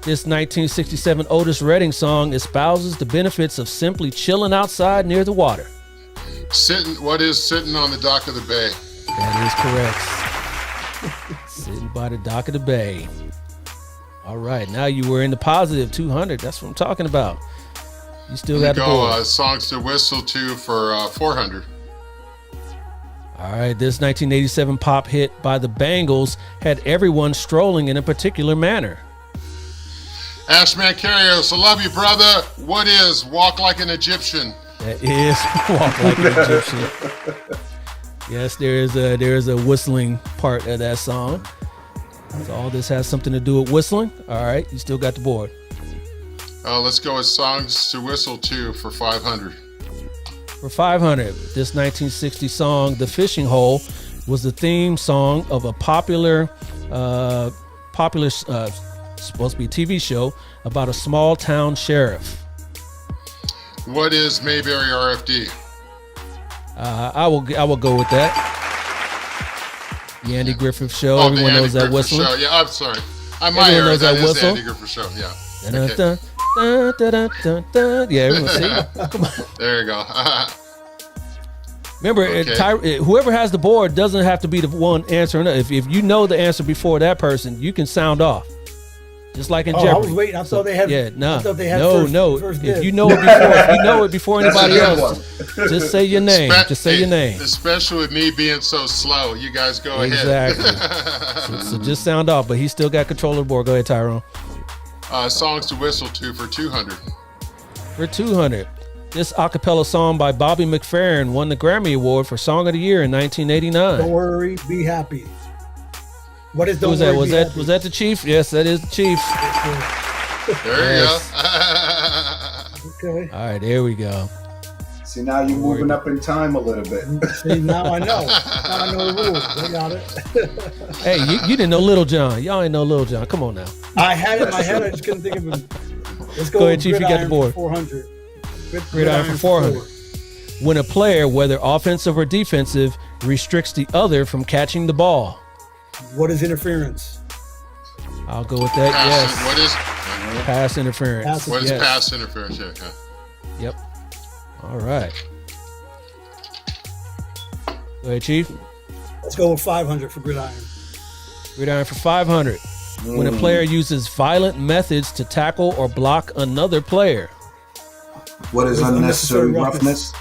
[SPEAKER 1] This 1967 Otis Redding song espouses the benefits of simply chilling outside near the water.
[SPEAKER 3] What is sitting on the dock of the bay?
[SPEAKER 1] That is correct. Sitting by the dock of the bay. All right, now you were in the positive 200. That's what I'm talking about. You still got the board.
[SPEAKER 3] Songs to whistle to for 400.
[SPEAKER 1] All right, this 1987 pop hit by the Bangles had everyone strolling in a particular manner.
[SPEAKER 3] Ashman Carrios, I love you, brother. What is Walk Like an Egyptian?
[SPEAKER 1] That is Walk Like an Egyptian. Yes, there is a whistling part of that song. So all this has something to do with whistling. All right, you still got the board.
[SPEAKER 3] Let's go with songs to whistle to for 500.
[SPEAKER 1] For 500, this 1960 song, "The Fishing Hole," was the theme song of a popular supposed to be a TV show about a small town sheriff.
[SPEAKER 3] What is Mayberry RFD?
[SPEAKER 1] I will go with that. The Andy Griffith Show. Everyone knows that whistling.
[SPEAKER 3] Show. Yeah, I'm sorry. I might
[SPEAKER 1] Everyone
[SPEAKER 3] hear it.
[SPEAKER 1] knows that
[SPEAKER 3] That is
[SPEAKER 1] whistle.
[SPEAKER 3] Andy for sure. Yeah.
[SPEAKER 1] Dun,
[SPEAKER 3] Okay.
[SPEAKER 1] dun, dun, dun, dun, dun, dun. Yeah, everyone see. Come on.
[SPEAKER 3] There you go.
[SPEAKER 1] Remember,
[SPEAKER 3] Okay.
[SPEAKER 1] whoever has the board doesn't have to be the one answering. If you know the answer before that person, you can sound off. Just like in Jeopardy.
[SPEAKER 4] I was waiting. I thought they had.
[SPEAKER 1] Yeah, no,
[SPEAKER 4] I thought they had
[SPEAKER 1] no,
[SPEAKER 4] first,
[SPEAKER 1] no.
[SPEAKER 4] First
[SPEAKER 1] If
[SPEAKER 4] dibs.
[SPEAKER 1] you know it before, if you know it before
[SPEAKER 2] That's a
[SPEAKER 1] anybody
[SPEAKER 2] good
[SPEAKER 1] else,
[SPEAKER 2] one.
[SPEAKER 1] just say your name. Just say your name.
[SPEAKER 3] Especially with me being so slow. You guys go
[SPEAKER 1] Exactly.
[SPEAKER 3] ahead.
[SPEAKER 1] So just sound off, but he still got control of the board. Go ahead, Tyrone.
[SPEAKER 3] Songs to whistle to for 200.
[SPEAKER 1] For 200, this a cappella song by Bobby McFerrin won the Grammy Award for Song of the Year in 1989.
[SPEAKER 4] Don't worry, be happy. What is
[SPEAKER 1] Who
[SPEAKER 4] don't
[SPEAKER 1] was that?
[SPEAKER 4] worry?
[SPEAKER 1] Was
[SPEAKER 4] be
[SPEAKER 1] that
[SPEAKER 4] happy?
[SPEAKER 1] was that the Chief? Yes, that is the Chief.
[SPEAKER 3] There
[SPEAKER 1] Yes.
[SPEAKER 3] you go.
[SPEAKER 4] Okay.
[SPEAKER 1] All right, there we go.
[SPEAKER 2] See, now you're moving up in time a little bit.
[SPEAKER 4] See, now I know. Now I know the rules. I got it.
[SPEAKER 1] Hey, you didn't know Little John. Y'all ain't know Little John. Come on now.
[SPEAKER 4] I had it in my head. I just couldn't think of him. Let's go.
[SPEAKER 1] Go ahead,
[SPEAKER 4] with
[SPEAKER 1] Chief, you got the
[SPEAKER 4] gridiron
[SPEAKER 1] board.
[SPEAKER 4] for 400.
[SPEAKER 1] Gridiron for 400. When a player, whether offensive or defensive, restricts the other from catching the ball.
[SPEAKER 4] What is interference?
[SPEAKER 1] I'll go with that. Yes.
[SPEAKER 3] What is
[SPEAKER 1] Pass interference.
[SPEAKER 3] what is
[SPEAKER 1] Yes.
[SPEAKER 3] pass interference? Yeah.
[SPEAKER 1] Yep. All right. Go ahead, Chief.
[SPEAKER 4] Let's go with 500 for gridiron.
[SPEAKER 1] Gridiron for 500. When a player uses violent methods to tackle or block another player.
[SPEAKER 2] What is unnecessary roughness?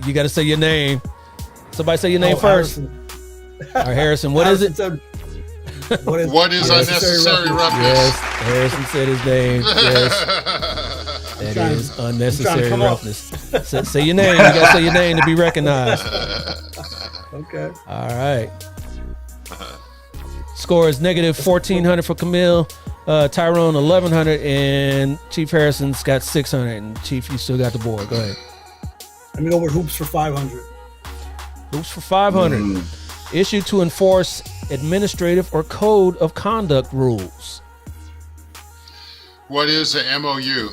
[SPEAKER 1] You got to say your name. Somebody say your name first.
[SPEAKER 4] Harrison.
[SPEAKER 1] All right, Harrison, what is it?
[SPEAKER 4] Harrison said,
[SPEAKER 3] What is unnecessary roughness?
[SPEAKER 1] Yes, Harrison said his name. Yes. That is unnecessary
[SPEAKER 4] come up.
[SPEAKER 1] roughness. Say your name. You got to say your name to be recognized.
[SPEAKER 4] Okay.
[SPEAKER 1] All right. Score is negative 1,400 for Camille, Tyrone 1,100, and Chief Harrison's got 600. And Chief, you still got the board. Go ahead.
[SPEAKER 4] Let me go with hoops for 500.
[SPEAKER 1] Hoops for 500. Issued to enforce administrative or code of conduct rules.
[SPEAKER 3] What is the MOU?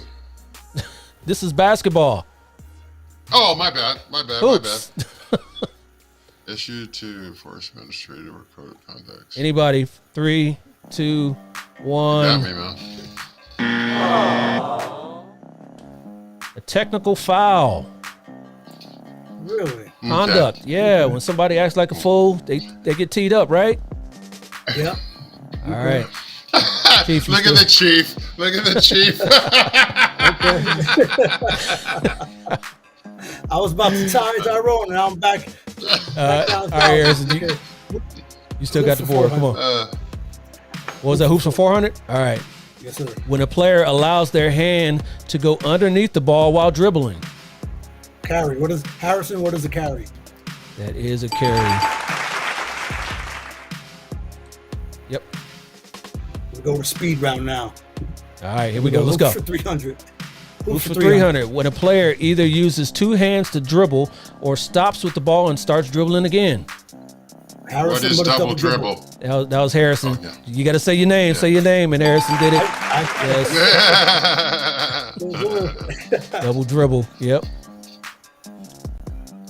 [SPEAKER 1] This is basketball.
[SPEAKER 3] Oh, my bad. My bad.
[SPEAKER 1] Hoops.
[SPEAKER 3] My bad. Issued to enforce administrative or code of conduct.
[SPEAKER 1] Anybody? 3, 2, 1.
[SPEAKER 3] Got me, man.
[SPEAKER 1] A technical foul.
[SPEAKER 4] Really?
[SPEAKER 1] Conduct. Yeah, when somebody acts like a fool, they get teed up, right?
[SPEAKER 4] Yeah.
[SPEAKER 1] All right. Chief,
[SPEAKER 3] Look at the chief. Look at the chief.
[SPEAKER 4] I was about to tie Tyrone, and now I'm back.
[SPEAKER 1] All right, Harrison, you still got the board. Come on. What was that? Hoops for 400? All right.
[SPEAKER 4] Yes, sir.
[SPEAKER 1] When a player allows their hand to go underneath the ball while dribbling.
[SPEAKER 4] Carry. What is Harrison? What is a carry?
[SPEAKER 1] That is a carry. Yep.
[SPEAKER 4] We'll go with speed round now.
[SPEAKER 1] All right, here we go. Let's go.
[SPEAKER 4] Hoops for 300.
[SPEAKER 1] Hoops for 300. When a player either uses two hands to dribble or stops with the ball and starts dribbling again.
[SPEAKER 4] Harrison,
[SPEAKER 3] What is double dribble?
[SPEAKER 1] That was Harrison.
[SPEAKER 3] Okay.
[SPEAKER 1] You got to say your name. Say your name, and Harrison did it. Yes. Double dribble. Yep.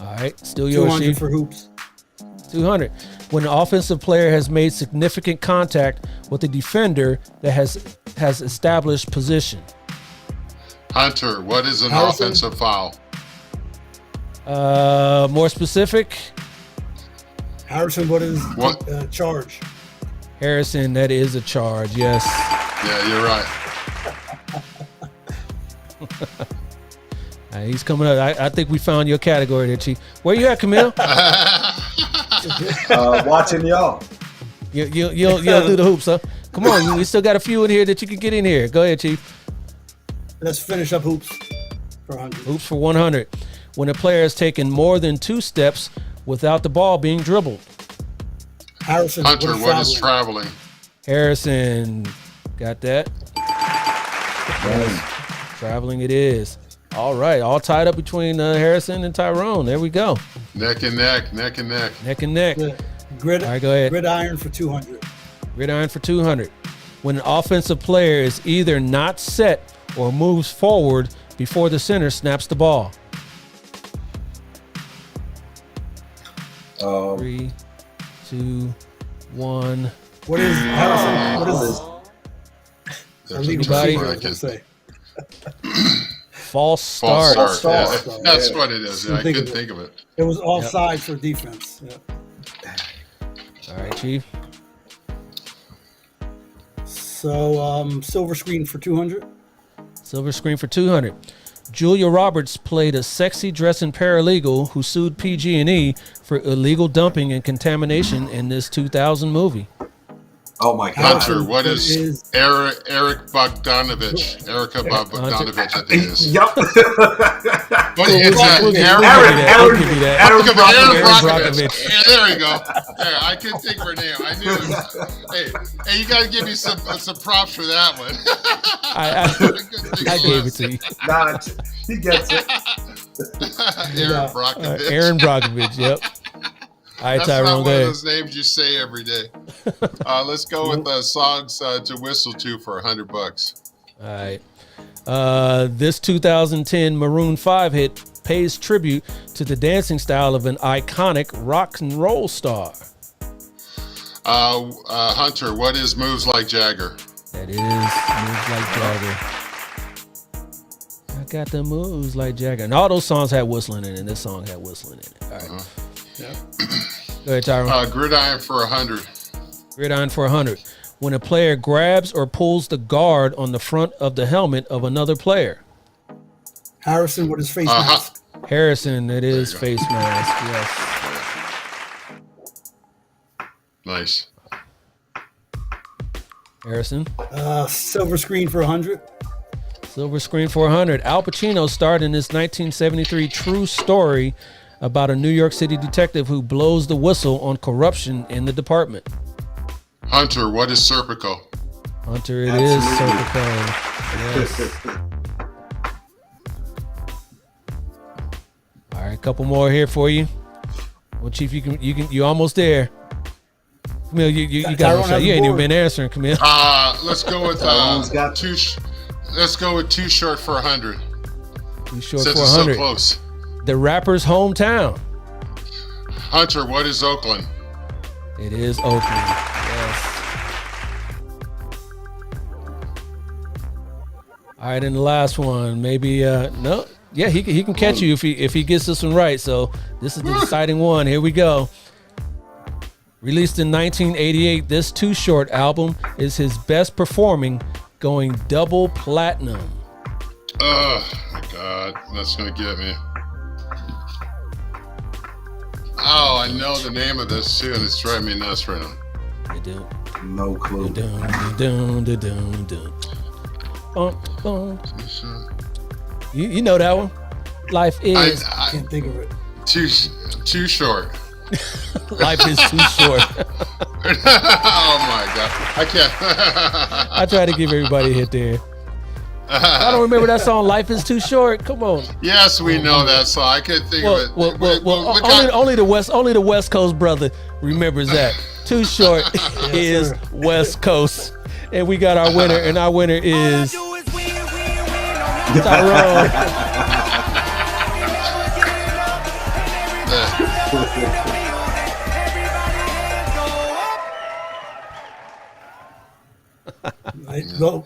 [SPEAKER 1] All right. Still yours,
[SPEAKER 4] 200
[SPEAKER 1] Chief.
[SPEAKER 4] for hoops.
[SPEAKER 1] 200. When an offensive player has made significant contact with a defender that has established position.
[SPEAKER 3] Hunter, what is an
[SPEAKER 4] Harrison?
[SPEAKER 3] offensive foul?
[SPEAKER 1] More specific.
[SPEAKER 4] Harrison, what is
[SPEAKER 3] What?
[SPEAKER 4] charge?
[SPEAKER 1] Harrison, that is a charge. Yes.
[SPEAKER 3] Yeah, you're right.
[SPEAKER 1] He's coming up. I think we found your category there, Chief. Where you at, Camille?
[SPEAKER 2] Watching y'all.
[SPEAKER 1] You'll do the hoops, huh? Come on, we still got a few in here that you can get in here. Go ahead, Chief.
[SPEAKER 4] Let's finish up hoops for 100.
[SPEAKER 1] Hoops for 100. When a player has taken more than 2 steps without the ball being dribbled.
[SPEAKER 4] Harrison,
[SPEAKER 3] Hunter, what is traveling?
[SPEAKER 1] Harrison, got that? Yes. Traveling it is. All right, all tied up between Harrison and Tyrone. There we go.
[SPEAKER 3] Neck and neck, neck and neck.
[SPEAKER 1] Neck and neck.
[SPEAKER 4] All
[SPEAKER 1] right, go ahead.
[SPEAKER 4] Gridiron for 200.
[SPEAKER 1] Gridiron for 200. When an offensive player is either not set or moves forward before the center snaps the ball. 3, 2, 1.
[SPEAKER 4] What is Harrison? What is
[SPEAKER 3] There's a
[SPEAKER 1] Anybody?
[SPEAKER 3] term I can
[SPEAKER 4] say?
[SPEAKER 1] False start.
[SPEAKER 3] False start.
[SPEAKER 2] False
[SPEAKER 3] Yeah,
[SPEAKER 2] start,
[SPEAKER 3] that's
[SPEAKER 2] yeah.
[SPEAKER 3] what it is. I couldn't think of it.
[SPEAKER 4] It was offside for defense. Yeah.
[SPEAKER 1] All right, Chief.
[SPEAKER 4] So silver screen for 200.
[SPEAKER 1] Silver screen for 200. Julia Roberts played a sexy dressing paralegal who sued PG&E for illegal dumping and contamination in this 2000 movie.
[SPEAKER 2] Oh my God!
[SPEAKER 3] Hunter, what is Eric Bogdanovich? Erica Bogdanovich, I think it is.
[SPEAKER 2] Yep.
[SPEAKER 3] What is that?
[SPEAKER 2] Aaron
[SPEAKER 3] Brockovich. Yeah, there you go. There, I couldn't think of her name. I knew it. Hey, you got to give me some props for that one.
[SPEAKER 1] I gave it to you.
[SPEAKER 2] Nah, he gets it.
[SPEAKER 3] Aaron Brockovich.
[SPEAKER 1] Aaron Brockovich, yep. All right,
[SPEAKER 3] That's
[SPEAKER 1] Tyrone,
[SPEAKER 3] not
[SPEAKER 1] go
[SPEAKER 3] one
[SPEAKER 1] ahead.
[SPEAKER 3] of those names you say every day. Let's go with songs to whistle to for $100.
[SPEAKER 1] All right. This 2010 Maroon 5 hit pays tribute to the dancing style of an iconic rock and roll star.
[SPEAKER 3] Hunter, what is Moves Like Jagger?
[SPEAKER 1] That is Moves Like Jagger. I got the moves like Jagger. And all those songs had whistling in it, and this song had whistling in it. All right.
[SPEAKER 4] Yeah.
[SPEAKER 1] Go ahead, Tyrone.
[SPEAKER 3] Gridiron for 100.
[SPEAKER 1] Gridiron for 100. When a player grabs or pulls the guard on the front of the helmet of another player.
[SPEAKER 4] Harrison with his face mask.
[SPEAKER 1] Harrison, it is face mask. Yes.
[SPEAKER 3] Nice.
[SPEAKER 1] Harrison.
[SPEAKER 4] Silver screen for 100.
[SPEAKER 1] Silver screen for 100. Al Pacino starred in this 1973 true story about a New York City detective who blows the whistle on corruption in the department.
[SPEAKER 3] Hunter, what is Serpico?
[SPEAKER 1] Hunter, it is Serpico. Yes. All right, a couple more here for you. Well, Chief, you're almost there. Camille, you got a shot. You ain't even been answering, Camille.
[SPEAKER 3] Let's go with let's go with Too Short for 100.
[SPEAKER 1] Too short
[SPEAKER 3] Since
[SPEAKER 1] for
[SPEAKER 3] it's
[SPEAKER 1] 100.
[SPEAKER 3] so close.
[SPEAKER 1] The rapper's hometown.
[SPEAKER 3] Hunter, what is Oakland?
[SPEAKER 1] It is Oakland. Yes. All right, and the last one, maybe no. Yeah, he can catch you if he gets this one right. So this is the deciding one. Here we go. Released in 1988, this Too Short album is his best performing, going double platinum.
[SPEAKER 3] Oh my God, that's gonna get me. Oh, I know the name of this too, and it's driving me nuts right now.
[SPEAKER 1] You do.
[SPEAKER 2] No clue.
[SPEAKER 1] You know that one. Life is.
[SPEAKER 4] I can't think of it.
[SPEAKER 3] Too short.
[SPEAKER 1] Life is too short.
[SPEAKER 3] Oh my God, I can't.
[SPEAKER 1] I try to give everybody a hit there. I don't remember that song. Life is too short. Come on.
[SPEAKER 3] Yes, we know that song. I couldn't think of it.
[SPEAKER 1] Only the West Coast brother remembers that. Too short is West Coast, and we got our winner, and our winner is Tyrone.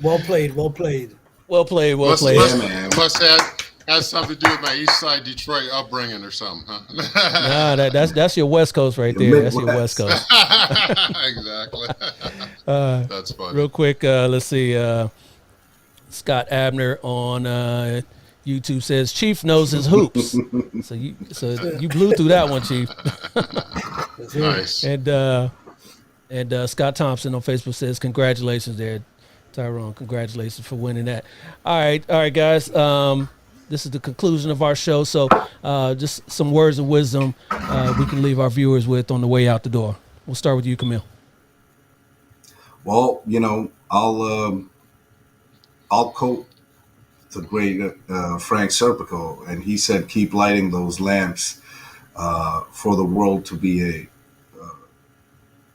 [SPEAKER 4] Well played. Well played.
[SPEAKER 1] Well played. Well played.
[SPEAKER 3] Must has something to do with my East Side Detroit upbringing or something, huh?
[SPEAKER 1] Nah, that's your West Coast right there. That's your West Coast.
[SPEAKER 3] Exactly. That's funny.
[SPEAKER 1] Real quick, let's see. Scott Abner on YouTube says Chief knows his hoops. so you blew through that one, Chief.
[SPEAKER 3] Nice.
[SPEAKER 1] And Scott Thompson on Facebook says congratulations there, Tyrone. Congratulations for winning that. All right, guys. This is the conclusion of our show. So just some words of wisdom we can leave our viewers with on the way out the door. We'll start with you, Camille.
[SPEAKER 2] Well, I'll quote the great Frank Serpico, and he said, "Keep lighting those lamps for the world to be a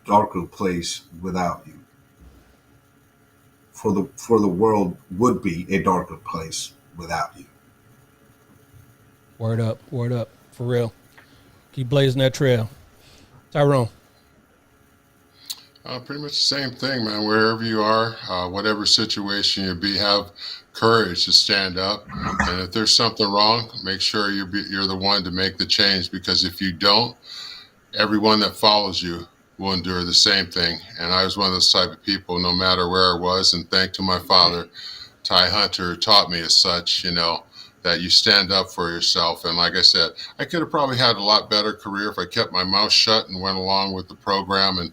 [SPEAKER 2] darker place without you. For the world would be a darker place without you."
[SPEAKER 1] Word up, for real. Keep blazing that trail. Tyrone.
[SPEAKER 3] Pretty much the same thing, man. Wherever you are, whatever situation you be, have courage to stand up. And if there's something wrong, make sure you're the one to make the change. Because if you don't, everyone that follows you will endure the same thing. And I was one of those type of people, no matter where I was. And thanks to my father, Ty Hunter, taught me as such, that you stand up for yourself. And like I said, I could have probably had a lot better career if I kept my mouth shut and went along with the program and,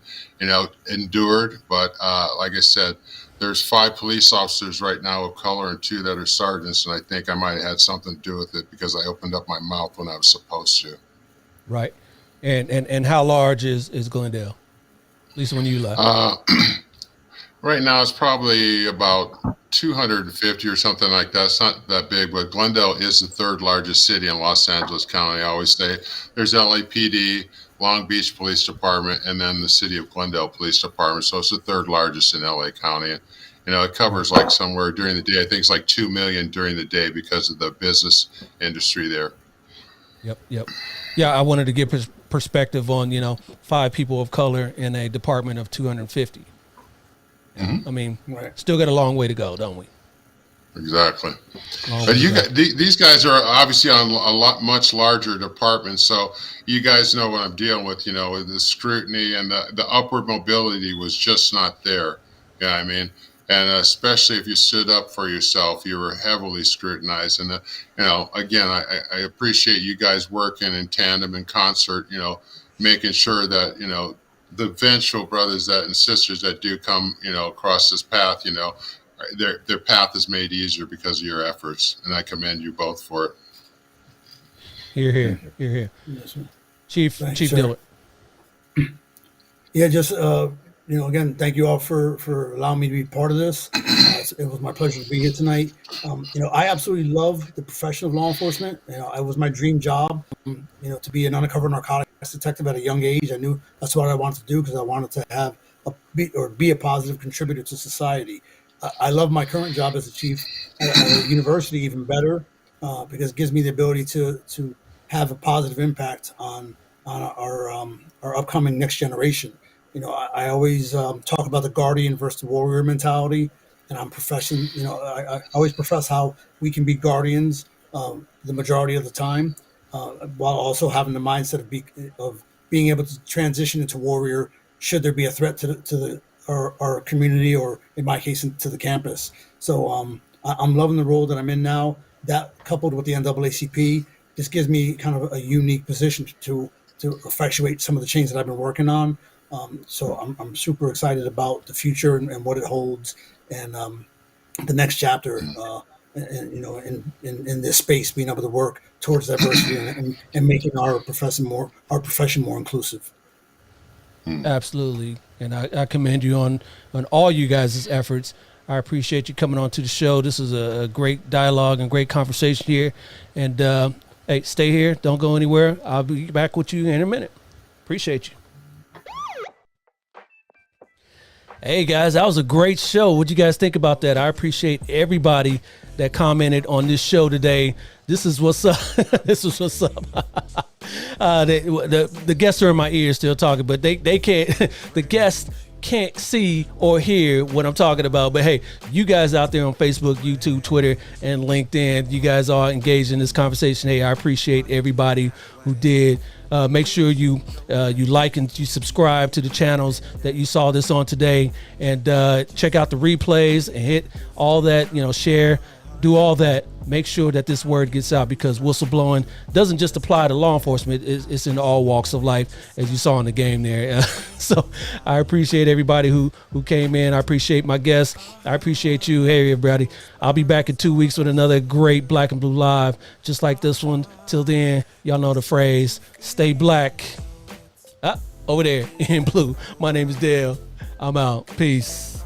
[SPEAKER 3] endured. But like I said, there's 5 police officers right now of color and 2 that are sergeants. And I think I might have had something to do with it because I opened up my mouth when I was supposed to.
[SPEAKER 1] Right. And how large is Glendale? At least when you left.
[SPEAKER 3] Right now it's probably about 250 or something like that. It's not that big, but Glendale is the 3rd largest city in Los Angeles County. I always say there's LAPD, Long Beach Police Department, and then the city of Glendale Police Department. So it's the 3rd largest in LA County. It covers like somewhere during the day. I think it's like 2 million during the day because of the business industry there.
[SPEAKER 1] Yep. Yeah, I wanted to get perspective on, 5 people of color in a department of 250.
[SPEAKER 3] Mm-hmm.
[SPEAKER 1] I mean,
[SPEAKER 4] Right.
[SPEAKER 1] still got a long way to go, don't we?
[SPEAKER 3] Exactly. But these guys are obviously on much larger departments, so you guys know what I'm dealing with. With the scrutiny and the upward mobility was just not there. You know what I mean? And especially if you stood up for yourself, you were heavily scrutinized. And again, I appreciate you guys working in tandem and concert. Making sure that the eventual brothers and sisters that do come across this path, their path is made easier because of your efforts, and I commend you both for it.
[SPEAKER 1] Here.
[SPEAKER 4] Yes, sir.
[SPEAKER 1] Chief
[SPEAKER 4] Thanks,
[SPEAKER 1] Chief
[SPEAKER 4] sir.
[SPEAKER 1] Dillard.
[SPEAKER 4] Yeah, just again, thank you all for allowing me to be part of this. It was my pleasure to be here tonight. I absolutely love the profession of law enforcement. It was my dream job. To be an undercover narcotics detective at a young age. I knew that's what I wanted to do because I wanted to have be a positive contributor to society. I love my current job as a chief at a university even better because it gives me the ability to have a positive impact on our upcoming next generation. I always talk about the guardian versus the warrior mentality, and I'm professing. I always profess how we can be guardians the majority of the time, while also having the mindset of being able to transition into warrior should there be a threat to our community, or in my case, to the campus. So I'm loving the role that I'm in now. That coupled with the NAACP just gives me kind of a unique position to effectuate some of the change that I've been working on. So I'm super excited about the future and what it holds, and the next chapter. In this space, being able to work towards diversity and making our profession more inclusive.
[SPEAKER 1] Absolutely. And I commend you on all you guys' efforts. I appreciate you coming on to the show. This is a great dialogue and great conversation here. And hey, stay here. Don't go anywhere. I'll be back with you in a minute. Appreciate you. Hey guys, that was a great show. What'd you guys think about that? I appreciate everybody that commented on this show today. This is what's up. This is what's up. The guests are in my ear still talking, but they can't. The guests can't see or hear what I'm talking about. But hey, you guys out there on Facebook, YouTube, Twitter, and LinkedIn, you guys are engaged in this conversation. Hey, I appreciate everybody who did. Make sure you like and you subscribe to the channels that you saw this on today, and check out the replays and hit all that, share, do all that. Make sure that this word gets out, because whistleblowing doesn't just apply to law enforcement. It's in all walks of life, as you saw in the game there. So I appreciate everybody who came in. I appreciate my guests. I appreciate you. Hey, everybody. I'll be back in 2 weeks with another great Black and Blue Live, just like this one. Till then, y'all know the phrase, stay black. Over there in blue. My name is Dale. I'm out. Peace.